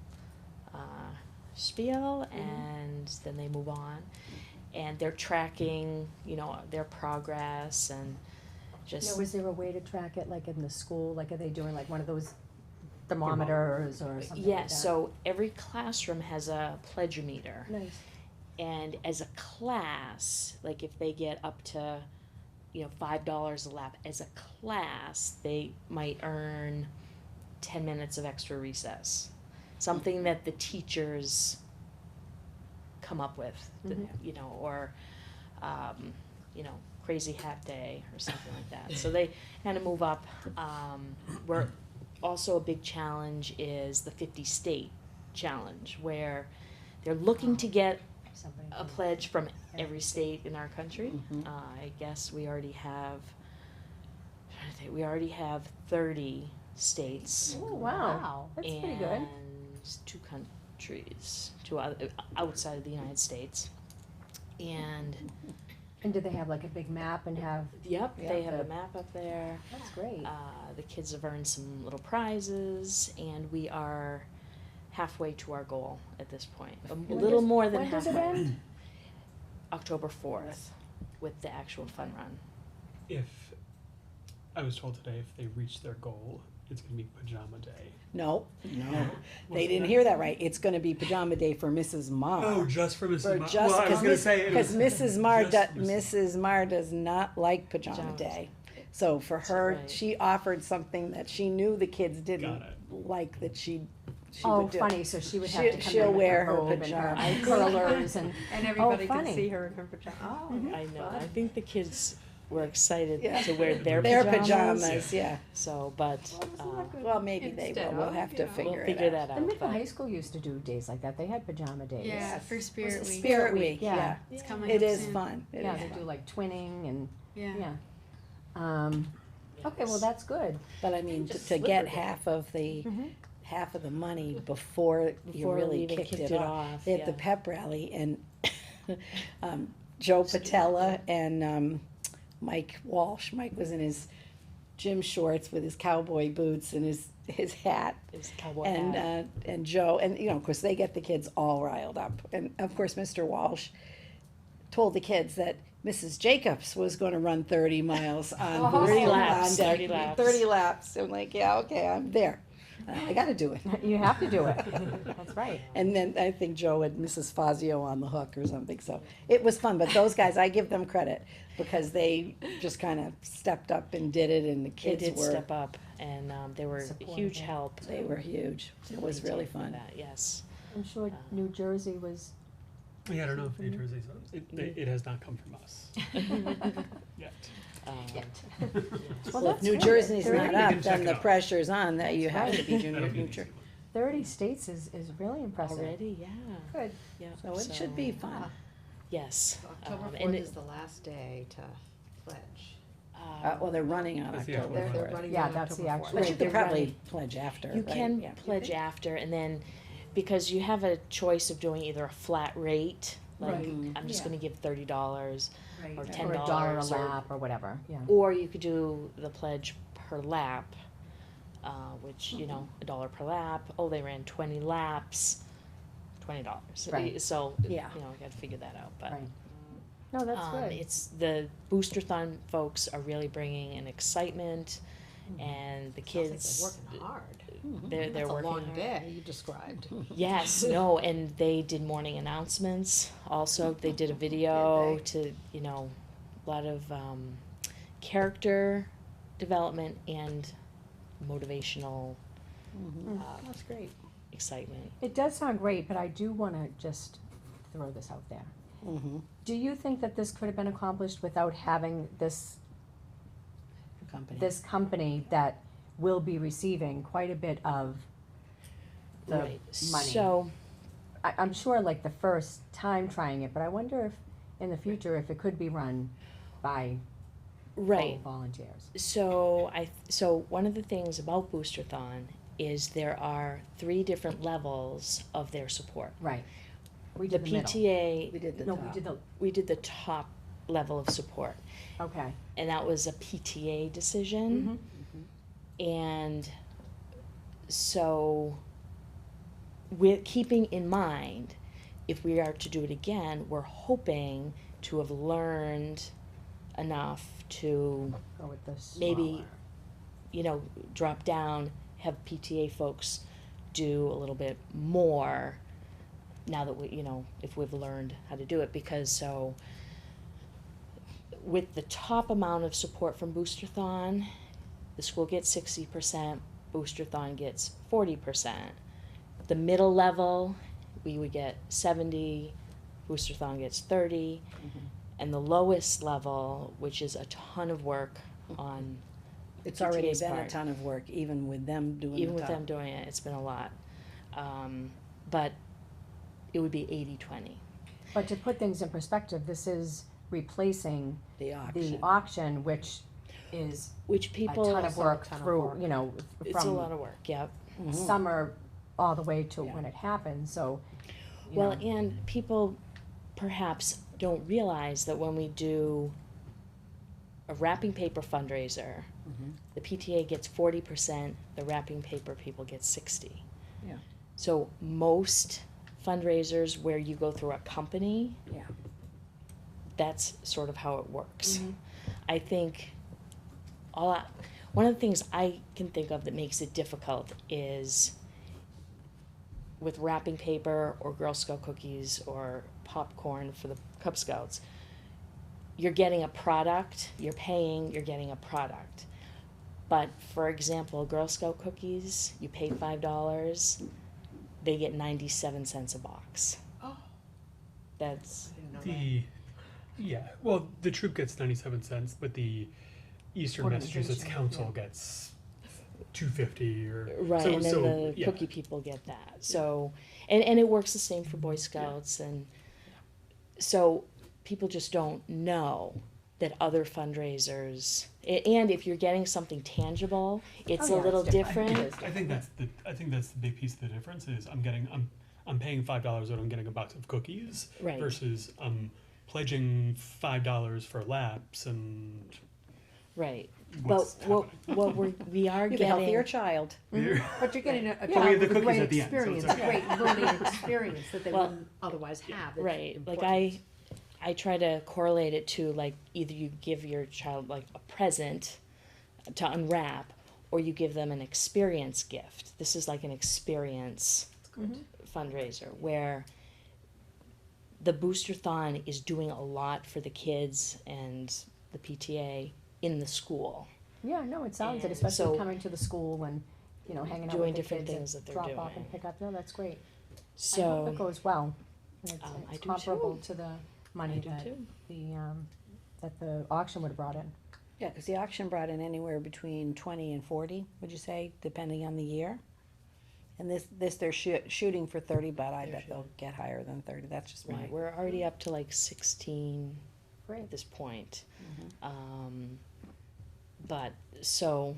spiel, and then they move on. And they're tracking, you know, their progress and just. Now, is there a way to track it, like in the school, like are they doing like one of those thermometers or something like Yeah, that? so every classroom has a pledge-o-meter. Nice. And as a class, like if they get up to, you know, $5 a lap, as a class, they might earn 10 minutes of extra recess. Something that the teachers come up with, you know, or, you know, crazy hat day or something like that. So they kind of move up. We're also a big challenge is the 50 state challenge, where they're looking to get Somebody a can- pledge from every state in our country. I guess we already have, we already have 30 states Oh, wow, that's pretty good. and 2 countries, outside of the United States. And And do they have like a big map and have, yep, Yeah, they have the- a map up there. that's great. The kids have earned some little prizes, and we are halfway to our goal at this point. A When little does- more than when does it halfway. end? October 4th, with the actual fun run. If, I was told today, if they reach their goal, it's gonna be pajama day. No, they What's didn't that? hear that right. It's gonna be pajama day for Mrs. Marr. Oh, just for Mrs. For Mar- just, well, I was gonna say it because was Mrs. Marr, just Mrs. Mrs. Marr does not like pajama Pajamas. day. So for her, right. she offered something that she knew the kids didn't Got it. like, that she Oh, would do. funny, so she would have She- to come she'll in with wear her robe and pajamas. her curlers and, And everybody can can see see her in her pajamas. Oh, I know. I think the kids were excited Yeah. to wear their Their pajamas. pajamas, yeah. So, but Well, maybe they will. We'll have to we'll figure figure it out. that the out. middle but- high school used to do days like that, they had pajama days. Yeah, for Spirit Week. Spirit Week, yeah. yeah. It's coming It up is soon. fun. It Yeah, is they fun. do like twinning and, Yeah. yeah. Okay, well, that's good. But I mean, Just to get slippered. half of the money before you Before we really even kicked kicked it it off. off, They had the yeah. pep rally, and Joe Patella and Mike Walsh. Mike was in his gym shorts with his cowboy boots and his hat. His cowboy hat. And Joe, and of course they get the kids all riled up. And of course Mr. Walsh told the kids that Mrs. Jacobs was going to run 30 miles on 30 on laps, deck. 30 laps. 30 laps. I'm like, yeah, okay, I'm there. I got to do it. You have to do it. That's right. And then I think Joe had Mrs. Fazio on the hook or something, so it was fun. But those guys, I give them credit because they just kind of stepped up and did it, and the They kids did were step up, and they were a huge help. they were huge. It was really for fun. that, yes. I'm sure New Jersey was. Yeah, I don't know if New Jersey's, it has not come from us yet. Well, Well, if that's New good. Jersey's 30 not You can up, check then it the out. pressure's on that you have to be That'll junior be an future. easy one. 30 states is really impressive. Already, yeah. Good. Yeah. So it should be fun. Yes. October and 4th it- is the last day to pledge. Well, they're running on That's the October October They're 4th. running Yeah, on that's the October actual- 4th. But you Right, could they're probably running- pledge after, You right? can Yeah. pledge after, and then, because you have a choice of doing either a flat rate, like, Right. I'm just Yeah. gonna give $30, or Or $10, $1 a lap or whatever, yeah. or you could do the pledge per lap, which, $1 per lap. Oh, they ran 20 laps, $20. Right. So, Yeah. I gotta figure that out, but. Right. No, that's good. It's the Boosterthon folks are really bringing an excitement, and the Sounds kids. like they're working hard. They're That's a working long hard. day you described. Yes, no, and they did morning announcements. Also, they did a video to, a lot of character development and motivational That's great. excitement. It does sound great, but I do wanna just throw this out there. Mm-hmm. Do you think that this could have been accomplished without having this company that will be receiving quite a bit of the Right. money? So, I'm sure like the first time trying it, but I wonder if in the future, if it could be run by right. full volunteers. So one of the things about Boosterthon is there are 3 different levels of their support. Right. We The did the middle. PTA, We did the No, top. we did the, we did the top level of support, okay. and that was a PTA decision. And so, with keeping in mind, if we are to do it again, we're hoping to have learned enough to Go with the maybe, smaller. drop down, have PTA folks do a little bit more now that we, if we've learned how to do it, because so with the top amount of support from Boosterthon, the school gets 60%, Boosterthon gets 40%. The middle level, we would get 70, Boosterthon gets 30, and the lowest level, which is a ton of work on It's already PTA's been a part. ton of work, even with them doing Even the with top. them doing it, it's been a lot. But it would be 80-20. But to put things in perspective, this is replacing The the auction. auction, which is Which a people, ton of work ton of through, work. it's a lot from of work, yep. summer all the way to Yeah. when it happens, so, you Well, know. and people perhaps don't realize that when we do a wrapping paper fundraiser, the PTA gets 40%, the wrapping paper people get 60. Yeah. So most fundraisers where you go through a company, Yeah. that's sort of how it works. Mhm. I think one of the things I can think of that makes it difficult is with wrapping paper or Girl Scout cookies or popcorn for the Cub Scouts. You're getting a product, you're paying, you're getting a product. But for example, Girl Scout cookies, you pay $5, they get 97 cents a box. Oh. That's, I didn't know that. Well, the troop gets 97 cents, but the Eastern Massachusetts Organization, Council gets $2.50 or right, so, and then so, the yeah. cookie people get that. So, and it works the same for Boy Scouts, and so people just don't know that other fundraisers, and if you're getting something tangible, it's Oh, a yeah, little it's different. different. It is I think that's the big piece of the difference is I'm I'm paying $5 and I'm getting a box of cookies Right. versus I'm pledging $5 for laps and Right. what's But what we are You have a healthier getting, child. happening. But you're getting a we child have the with a cookies great at the end, so it's experience, a okay. great learning experience that they Well, wouldn't otherwise have. It's right, like important. I try to correlate it to like either you give your child like a present to unwrap or you give them an experience gift. This is like an experience fundraiser where the Boosterthon is doing a lot for the kids and the PTA in the school. Yeah, no, it sounds it, And especially so- coming to the school and, you know, hanging out Doing with the different kids things that and they're drop off doing. and pick up. No, that's great. I hope So it goes well. And It's, I it's do comparable too. to the money I do that too. that the auction would have brought in. Yeah, because the auction brought in anywhere between 20 and 40, would you say, depending on the year? And this they're shooting for 30, but I They're bet they'll get higher than 30. That's just Right, we're already up to like 16 Great. at this point. Mm-hmm. But so,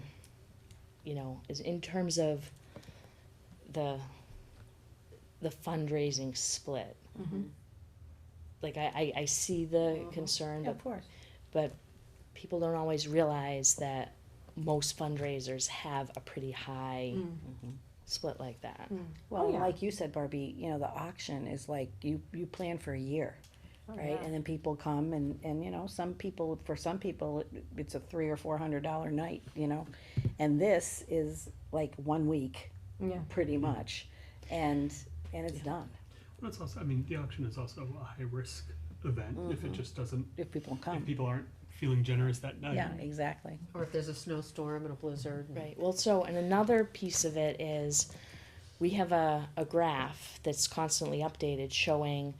you know, is in terms of the fundraising split. Mhm. Like I see the concern, Yeah, of course. but people don't always realize that most fundraisers have a pretty high split like that. Well, Oh, yeah. like you said, Barbie, you know, the auction is like you plan for a year, Oh, right? yeah. And then people come and you know, for some people, it's a $300 or $400 night, you know? And this is like 1 week, Yeah. pretty much, and it's done, But it's also, I mean, the auction is also a high risk event if it just doesn't, if people if come. people aren't feeling generous that night. Yeah, exactly. Or if there's a snowstorm and a blizzard. and- Right, well, so, and another piece of it is, we have a graph that's constantly updated showing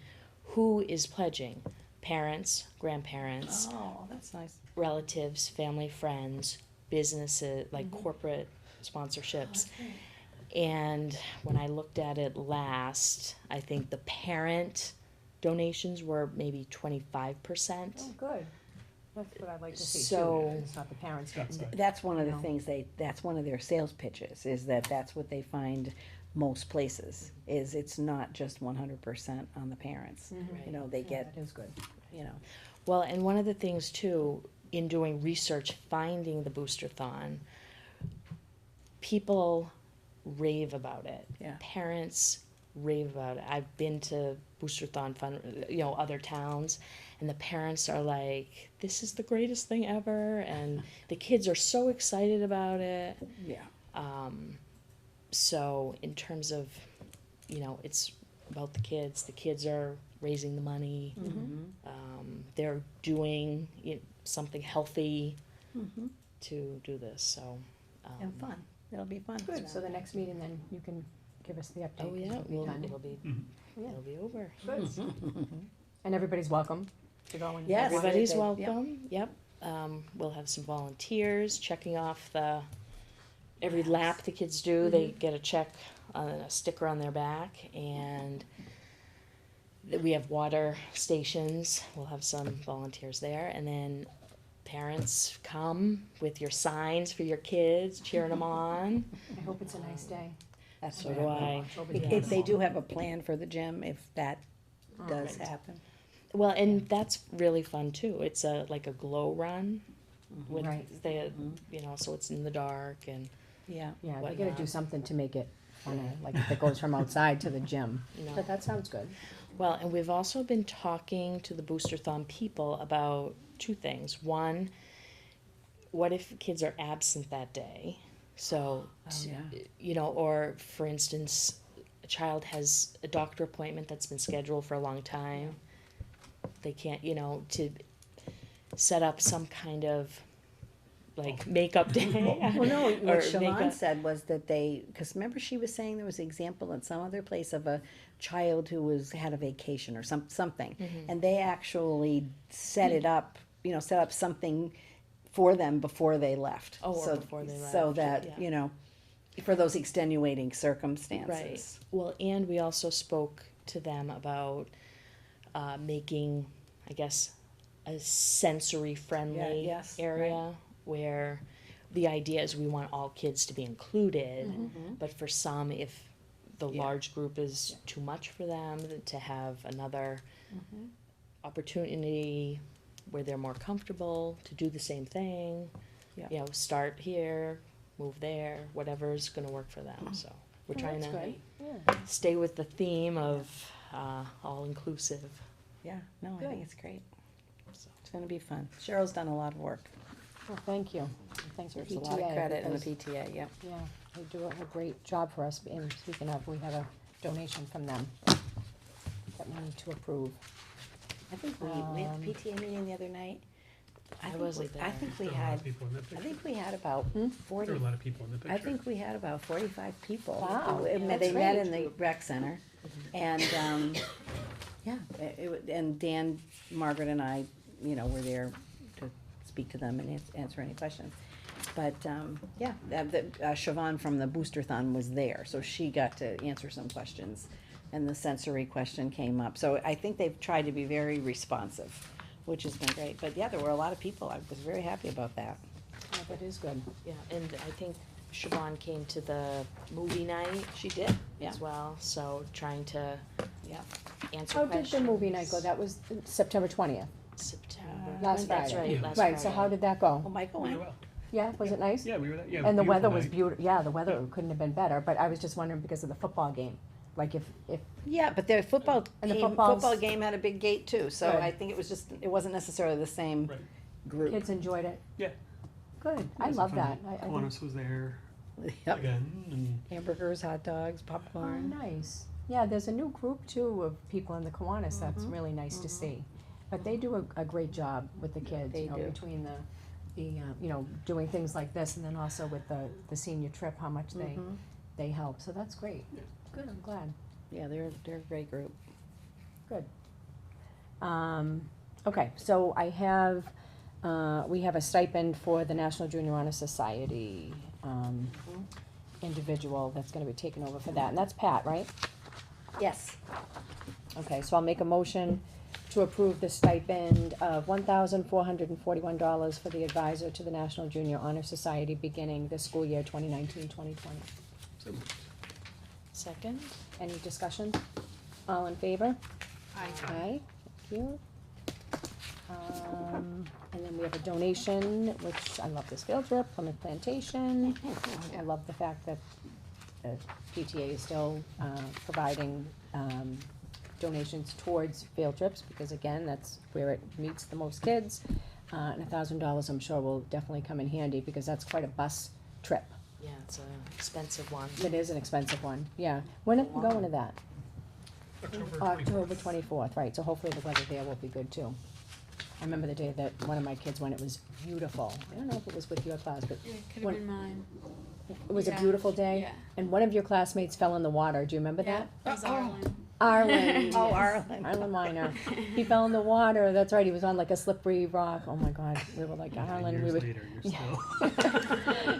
who is pledging. Parents, grandparents, Oh, that's nice. relatives, family, friends, businesses, like corporate sponsorships. And when I looked at it last, I think the parent donations were maybe 25%. Oh, good. That's what I'd like to see So- too. It's not the parents That's getting. it. That's one of the No. things that's one of their sales pitches, is that's what they find most places, is it's not just 100% on the parents. You know, they get, That is good. you know, Well, and one of the things too, in doing research, finding the Boosterthon, people rave about it. Yeah. Parents rave about it. I've been to Boosterthon fun, you know, other towns, and the parents are like, "This is the greatest thing ever," and the kids are so excited about it. yeah. So in terms of, you know, it's about the kids. The kids are raising the money. They're doing something healthy to do this. So. And fun, it'll be fun. Good, so the next meeting then you can give us the update. Oh 'cause yeah, it'll be well, done. it'll be Yeah. it'll be over. Good. And everybody's welcome to go and. Yes. Everybody's Yep. welcome. Yep. We'll have some volunteers checking off every lap the kids do. They get a check, a sticker on their back, and we have water stations. We'll have some volunteers there, and then parents come with your signs for your kids, cheering them on. I hope it's a nice day. That's So what do I. October If tenth. they do have a plan for the gym, if that does Right. happen. Well, and that's really fun too. It's like a glow run with Right. you know, so it's in the dark and Yeah. Yeah, we gotta whatnot. do something to make it funny, like if it goes from outside to the gym. you know. But that sounds good. Well, and we've also been talking to the Boosterthon people about two things. One, what if kids are absent that day? So, yeah. you know, or for instance, a child has a doctor appointment that's been scheduled for a long time. They can't, you know, to set up some kind of like makeup day. Well, no, or what Siobhan makeup- said was that because remember she was saying there was an example in some other place of a child who had a vacation or something. Mm-hmm. And they actually set it up, you know, set up something for them before they left. Oh, or So- before they So left, that, yeah. you know, for those extenuating circumstances. Right. Well, and we also spoke to them about making, I guess, a sensory friendly Yeah, yes, area where the idea is we want all kids to be included, Mm-hmm. but for some, if the Yeah. large group is too much for them, to have another Mm-hmm. opportunity where they're more comfortable to do the same thing. Yeah. You know, start here, move there, whatever's gonna work for them, so we're Oh, trying that's to great. Yeah. stay with the theme of, all inclusive, Yeah, no, I Good. think it's great. so. It's gonna be fun. Cheryl's done a lot of work. Well, thank you. Thanks for There's a lot of PTA, credit in the because, PTA, yeah. yeah, they do a great job for us, and speaking of, we have a donation from them that we need to approve. I think we had the PTA meeting the other night. I think wasn't we- I there. think we There were a lot had, of people in that I picture. think we had about Hmm? There 40, were a lot of people in the picture. I think we had about 45 people. Wow, who- yeah, They that's met great. in the rec center, and, yeah, and Dan, Margaret and I, were there to speak to them and answer any questions. But, yeah, Siobhan from the Booster-thon was there, so she got to answer some questions, and the sensory question came up. So I think they've tried to be very responsive, which has been great. But yeah, there were a lot of people. I was very happy about that. Yeah, that is good. Yeah, and I think Siobhan came to the movie night She did, yeah, as well, so trying to yeah. answer How did questions. the movie night go? That was September 20th, September. last That's Friday. right, last Right, so Friday. how did that Well, go? Michael Really went. well. Yeah, was it nice? Yeah, we were there, yeah. And the weather beautiful was night. beautiful, yeah, the weather couldn't have been better, but I was just wondering because of the football game, like if, Yeah, but their football And the team, football's- football game had a big gate too, so Good. I think it wasn't necessarily the same Right. group. kids enjoyed it. Yeah. Good, It I was love fun. that. I think, Kiwanis was there Yep. again, and Hamburgers, hot dogs, oh, popcorn. nice. Yeah, there's a new group too of people in the Kiwanis that's Mhm. really nice to see. But they do a great job with the kids, they you know, do. between the, doing things like this and then also with the senior trip, how much Mhm. they help, so that's great. Yeah. Good, I'm glad. Yeah, they're a great group. Okay, so I have, we have a stipend for the National Junior Honor Society, individual that's gonna be taking over for that, and that's Pat, right? Yes. Okay, so I'll make a motion to approve the stipend of $1,441 for the advisor to the National Junior Honor Society beginning the school year 2019-2020. so moved. Second? Any discussion? All in favor? Aye. Aye, thank you. And then we have a donation, which I love this field trip, Plymouth Plantation. I love the fact that the PTA is still, providing, donations towards field trips, because again, that's where it meets the most kids. And $1,000, I'm sure, will definitely come in handy, because that's quite a bus trip. Yeah, it's an expensive one. It is an expensive one, yeah. When are you going to that? October 24th. 24th, right, so hopefully the weather there will be good too. I remember the day that one of my kids went, it was beautiful. I don't know if it was with your class, but It could have What- been mine. it was a Yeah. beautiful day. Yeah. And one of your classmates fell in the water, do you remember Yeah, that? it was Arlen. Arlen. Oh, yes. Arlen. Arlen Weiner. He fell in the water, that's right, he was on like a slippery rock, oh my God, we were like, Arlen, we Years would. later, you're Yeah.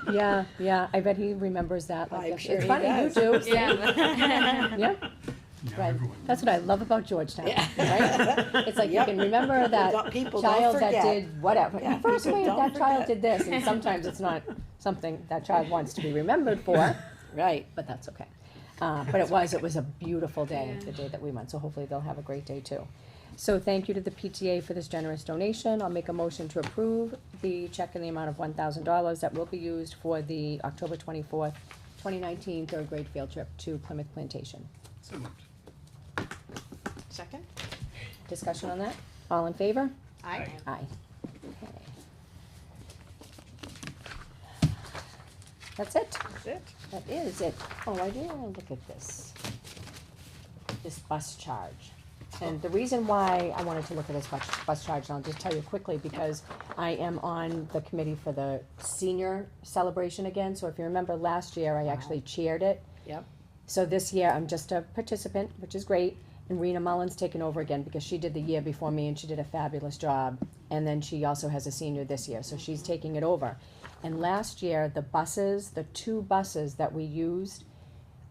still. Yeah, yeah, I bet he remembers that. Like I'm it's sure he funny, you does. do. Yeah. Yeah, Now right. everyone That's what I love about Georgetown, Yeah. right? It's like you Yep. can remember that People don't child that forget. did whatever. Yeah, First people grade, don't that child forget. did this, and sometimes it's not something that child wants to be remembered for, Right. but that's okay. But it was a beautiful day, Yeah. the day that we went, so hopefully they'll have a great day too. So thank you to the PTA for this generous donation. I'll make a motion to approve the check in the amount of $1,000 that will be used for the October 24th, 2019 third grade field trip to Plymouth Plantation. So moved. Second? Discussion on that? All in favor? Aye. Aye. Okay. That's it. That's it. That is it. Oh, I do wanna look at this. This bus charge. And the reason why I wanted to look at this bus charge, and I'll just tell you quickly, because I am on the committee for the senior celebration again. So if you remember last year, I actually chaired it. Yep. So this year, I'm just a participant, which is great, and Rena Mullen's taken over again, because she did the year before me, and she did a fabulous job. And then she also has a senior this year, so she's taking it over. And last year, the buses, the two buses that we used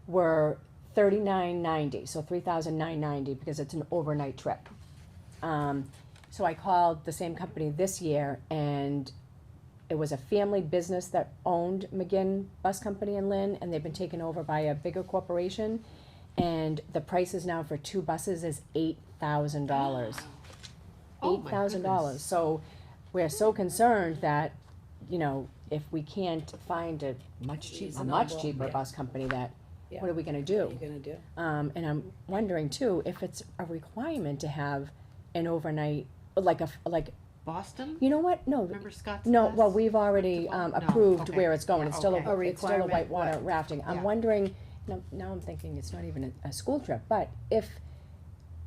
were $39.90, so $3,990, because it's an overnight trip. So I called the same company this year, and it was a family business that owned McGinn Bus Company in Lynn, and they've been taken over by a bigger corporation. and the prices now for 2 buses is $8,000. Oh, my $8,000, goodness. so we're so concerned that, you know, if we can't find a much Reasonable, cheaper yeah. bus company, that, Yeah. what are we gonna What do? are you gonna do? And I'm wondering too, if it's a requirement to have an overnight, like, Boston? you know what, no, Remember Scott's no, bus? well, we've already, No, approved okay. where it's going, Yeah, it's still okay. a, it's still a requirement, whitewater what? rafting, Yeah. I'm wondering, now I'm thinking it's not even a school trip, but if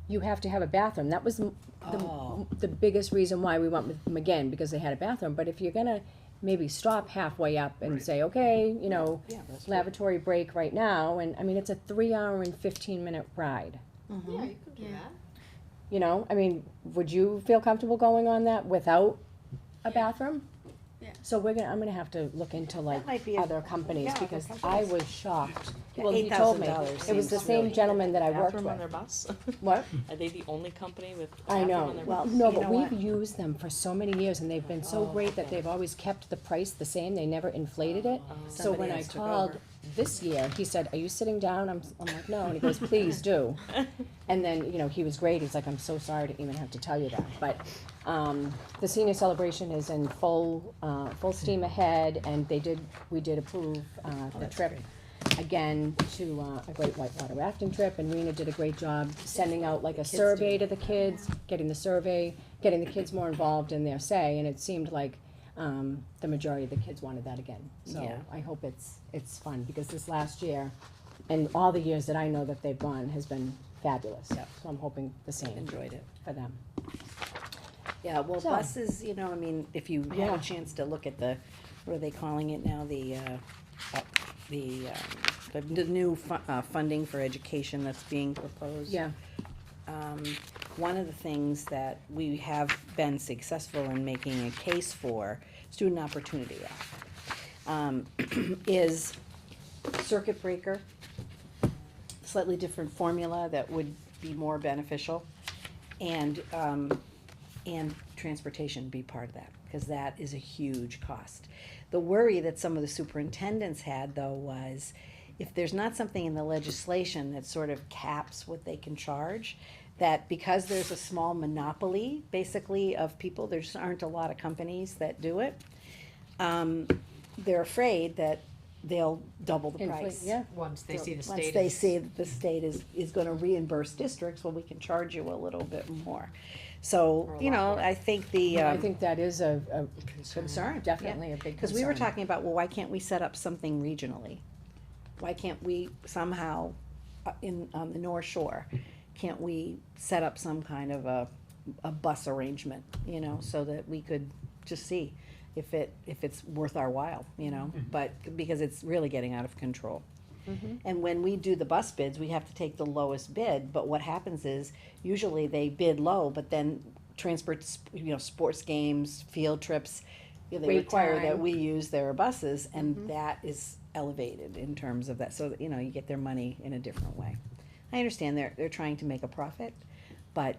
you have to have a bathroom, that was Oh. the biggest reason why we went with them again, because they had a bathroom, but if you're gonna maybe stop halfway up and Right. say, okay, you know, Yeah, that's lavatory break right now, and, I mean, it's a 3 hour and 15 minute ride. Mm-hmm. you could do that. You know, I mean, would you feel comfortable going on that without a bathroom? Yeah. So I'm gonna have to look into like That might be a- other companies, yeah, other because I companies. was shocked. Yeah, Well, he told me, $8,000 it was the seems same really- gentleman that I worked Bathroom on their with. bus? What? Are they the only company with I bathroom know, on their Well, bus? no, you but know we've what? used them for so many years, and they've been so Oh, great that okay. they've always kept the price the same, they never inflated it. So Somebody when I else took called over. this year, he said, are you sitting down? I'm like, no, and he goes, please do. And then, you know, he was great, he's like, I'm so sorry to even have to tell you that, but, the senior celebration is in full steam ahead, and we did approve, the that's trip again to, a great whitewater rafting trip, and Rena did a great job sending out like a survey to the kids, getting the kids more involved in their say, and it seemed like, the majority of the kids wanted that again. So Yeah. I hope it's fun, because this last year, and all the years that I know that they've gone, has been fabulous. Yep. So I'm hoping the same Enjoyed it. for them. Yeah, well, So- buses, you know, I mean, if you have Yeah. a chance to look at the, what are they calling it now, the new funding for education that's being proposed. Yeah, One of the things that we have been successful in making a case for, Student Opportunity Act, is circuit breaker, slightly different formula that would be more beneficial, and transportation be part of that, because that is a huge cost. The worry that some of the superintendents had, though, was if there's not something in the legislation that sort of caps what they can charge, that because there's a small monopoly, basically, of people, there just aren't a lot of companies that do it, they're afraid that they'll double the price. yeah, Once they see the Once state they is. see that the state is gonna reimburse districts, well, we can charge you a little bit more. So, Or a you lot know, more. I think the, I think that is a concern, definitely a big concern. because we were talking about, well, why can't we set up something regionally? Why can't we somehow, on the North Shore, can't we set up some kind of a bus arrangement, you know, so that we could just see if it's worth our while, you know? But, because it's really getting out of control. And when we do the bus bids, we have to take the lowest bid, but what happens is, usually they bid low, but then sports games, field trips, they Wait require that time. we use their buses, and that is elevated in terms of that, so that, you know, you get their money in a different way. I understand they're trying to make a profit, but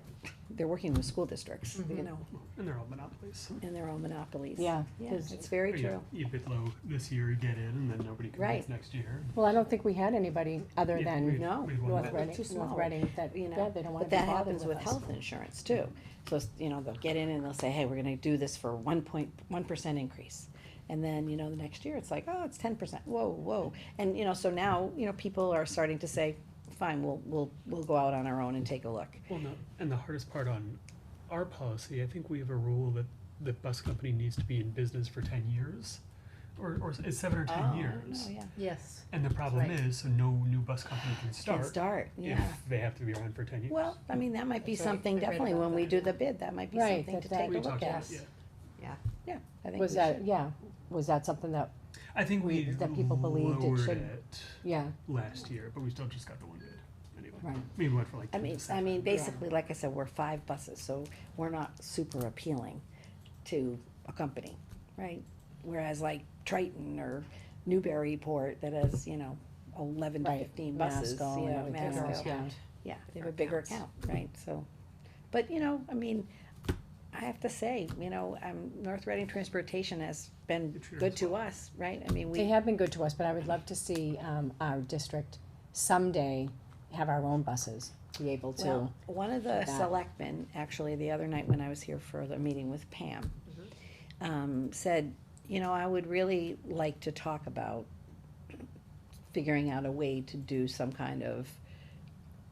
they're working with school districts, you know, And they're all monopolies. and they're all monopolies. Yeah, Yeah, 'cause- it's very You- true. You bid low this year, you get in, and then nobody Right. competes next year. Well, I don't think we had anybody other Yeah, than we- No. we've won North that. Reading, Too small. North Reading, that, You know, yeah, they don't wanna But be that bothered happens with with us. health insurance too. So, you know, they'll get in and they'll say, hey, we're gonna do this for 1% increase. And then, you know, the next year, it's like, oh, it's 10%, whoa. And, you know, so now, you know, people are starting to say, fine, we'll go out on our own and take a look. Well, no, and the hardest part on our policy, I think we have a rule that the bus company needs to be in business for 10 years, or it's 7 or 10 years. Oh, yeah. Yes. And the problem Right. is, so no new bus company can Can start start, yeah. if they have to be around for 10 years. Well, I mean, that might be That's right. something I read definitely about when we that. do the bid, that might be Right, something to that- take we a look talked at. about it, yeah. Yeah, I think Was we that, should. yeah, was that something that, I think we that people believed it lowered should- it yeah, last year, but we still just got the one bid anyway. Right. Maybe we went for like I 10 mean, to 7. basically, like I said, we're 5 buses, so we're not super appealing to a company, right? Whereas like Triton or Newburyport that has, you know, 11 to right. 15 buses, Masco and yeah, everything Masco. else, yeah. Yeah, they have a bigger account, right, so, but, you know, I mean, I have to say, you know, North Reading Transportation has been They treat good us to well. us, right? I mean, They we, have been good to us, but I would love to see, our district someday have our own buses, be able to. Well, one of the that. selectmen, actually, the other night when I was here for the meeting with Pam, said, you know, I would really like to talk about figuring out a way to do some kind of,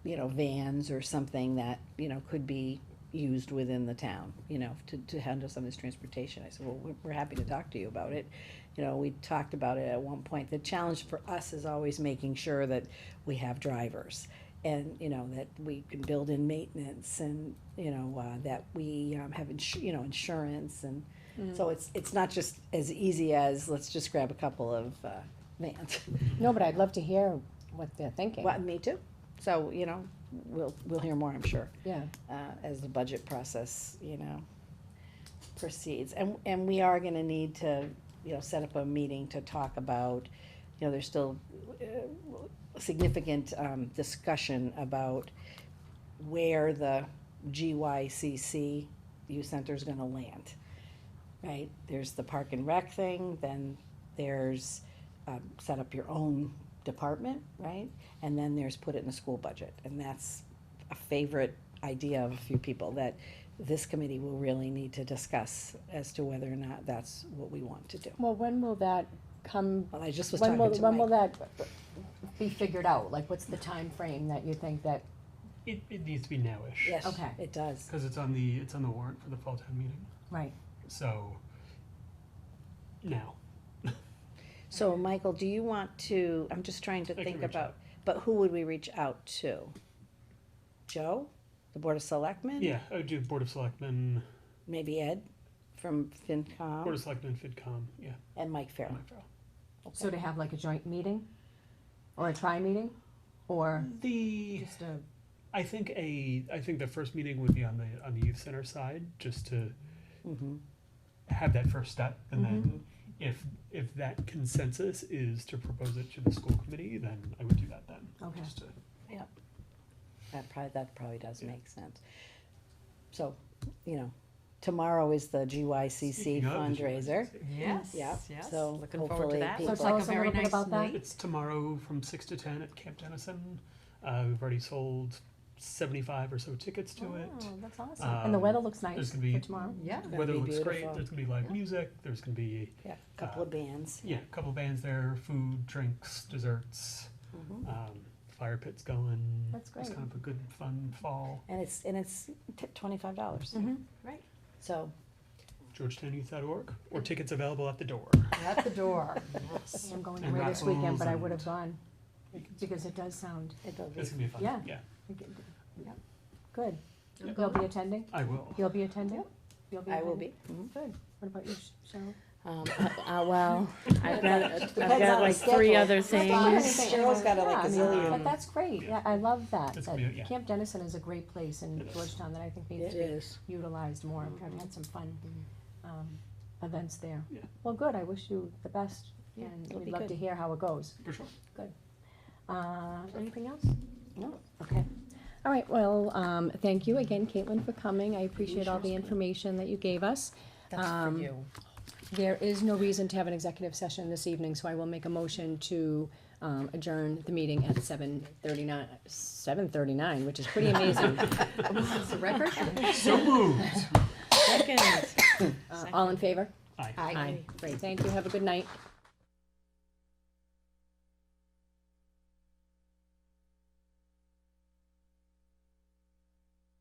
you know, vans or something that, you know, could be used within the town, you know, to handle some of this transportation. I said, well, we're happy to talk to you about it. You know, we talked about it at one point. The challenge for us is always making sure that we have drivers and, you know, that we can build in maintenance and, you know, that we have, you know, insurance and, so it's not just as easy as, let's just grab a couple of vans. No, but I'd love to hear what they're thinking. Well, me too. So, you know, we'll hear more, I'm sure, Yeah, as the budget process, you know, proceeds. And we are gonna need to, you know, set up a meeting to talk about, you know, there's still significant discussion about where the GYCC youth center is gonna land, right? There's the park and rec thing, then there's set up your own department, right? And then there's put it in the school budget, and that's a favorite idea of a few people that this committee will really need to discuss as to whether or not that's what we want to do. well, when will that come, Well, I just was when talking to will Mike. that be figured out? Like, what's the time frame that you think that, It needs to be nowish. Yes, Okay. it does. Because it's on the warrant for the fall town meeting, right, so, now. So, Michael, do you want to, I'm just trying to I can think reach about, but who would we reach out to? Joe, the Board of Selectmen? Yeah, I would do Board of Selectmen, Maybe Ed from Board FinCom of Selectmen, FinCom, yeah. and Mike Farrell. Mike Farrell. so to have like a joint meeting? Or a tri-meeting? Or The, just a, I think the first meeting would be on the youth center side, just to Mhm. have that first step, and Mm-hmm. then if that consensus is to propose it to the school committee, then I would do that then. Okay. Just to, That probably does make sense. So, you know, tomorrow is the GYCC Speaking of the fundraiser. GYCC. Yes, Yep, yes, so looking forward hopefully to that. people- Looks So tell like us a a very little bit nice about that. night. It's tomorrow from 6 to 10 at Camp Dennison. We've already sold 75 or so tickets to it. oh, that's awesome. And the weather looks nice there's for gonna be- tomorrow. Yeah. Gonna Weather be looks great. beautiful. There's gonna be live music. There's gonna be Yeah, a couple of bands. a couple bands there, food, drinks, desserts. Mhm. Fire pits going. That's It's great. kind of a good fun fall. And it's $25. Mm-hmm. So, GeorgetownYouth.org or tickets available at the door. At the door. I'm going And away this weekend, raffles but I and- would have gone, because it does sound, it does. It's gonna be fun. Yeah. Yeah, good. Yep. You'll be attending? I will. You'll be attending? You'll be I will attending? be. Mhm. Good. What about you, Cheryl? Well, I've got Depends on like the 3 schedule. other That's fine. things. Cheryl's got a, like, Yeah, I mean, gazillion. But that's great, Yeah. yeah, I love that, It's that gonna be- yeah. Camp Dennison is a great place in It is. Georgetown that I think needs It to be is. utilized more. I've had some fun, events there. Yeah. Well, good, I wish you the best, Yeah, and it'll we'd be love good. to hear how it goes. For sure. Anything else? No. Okay. All right, well, thank you again, Caitlin, for coming. I appreciate all the information that you gave us. That's for Um, you. There is no reason to have an executive session this evening, so I will make a motion to adjourn the meeting at 7:39, which is pretty amazing. Is the record? So moved. Second. All in favor? Aye. Aye. Great, thank you, have a good night.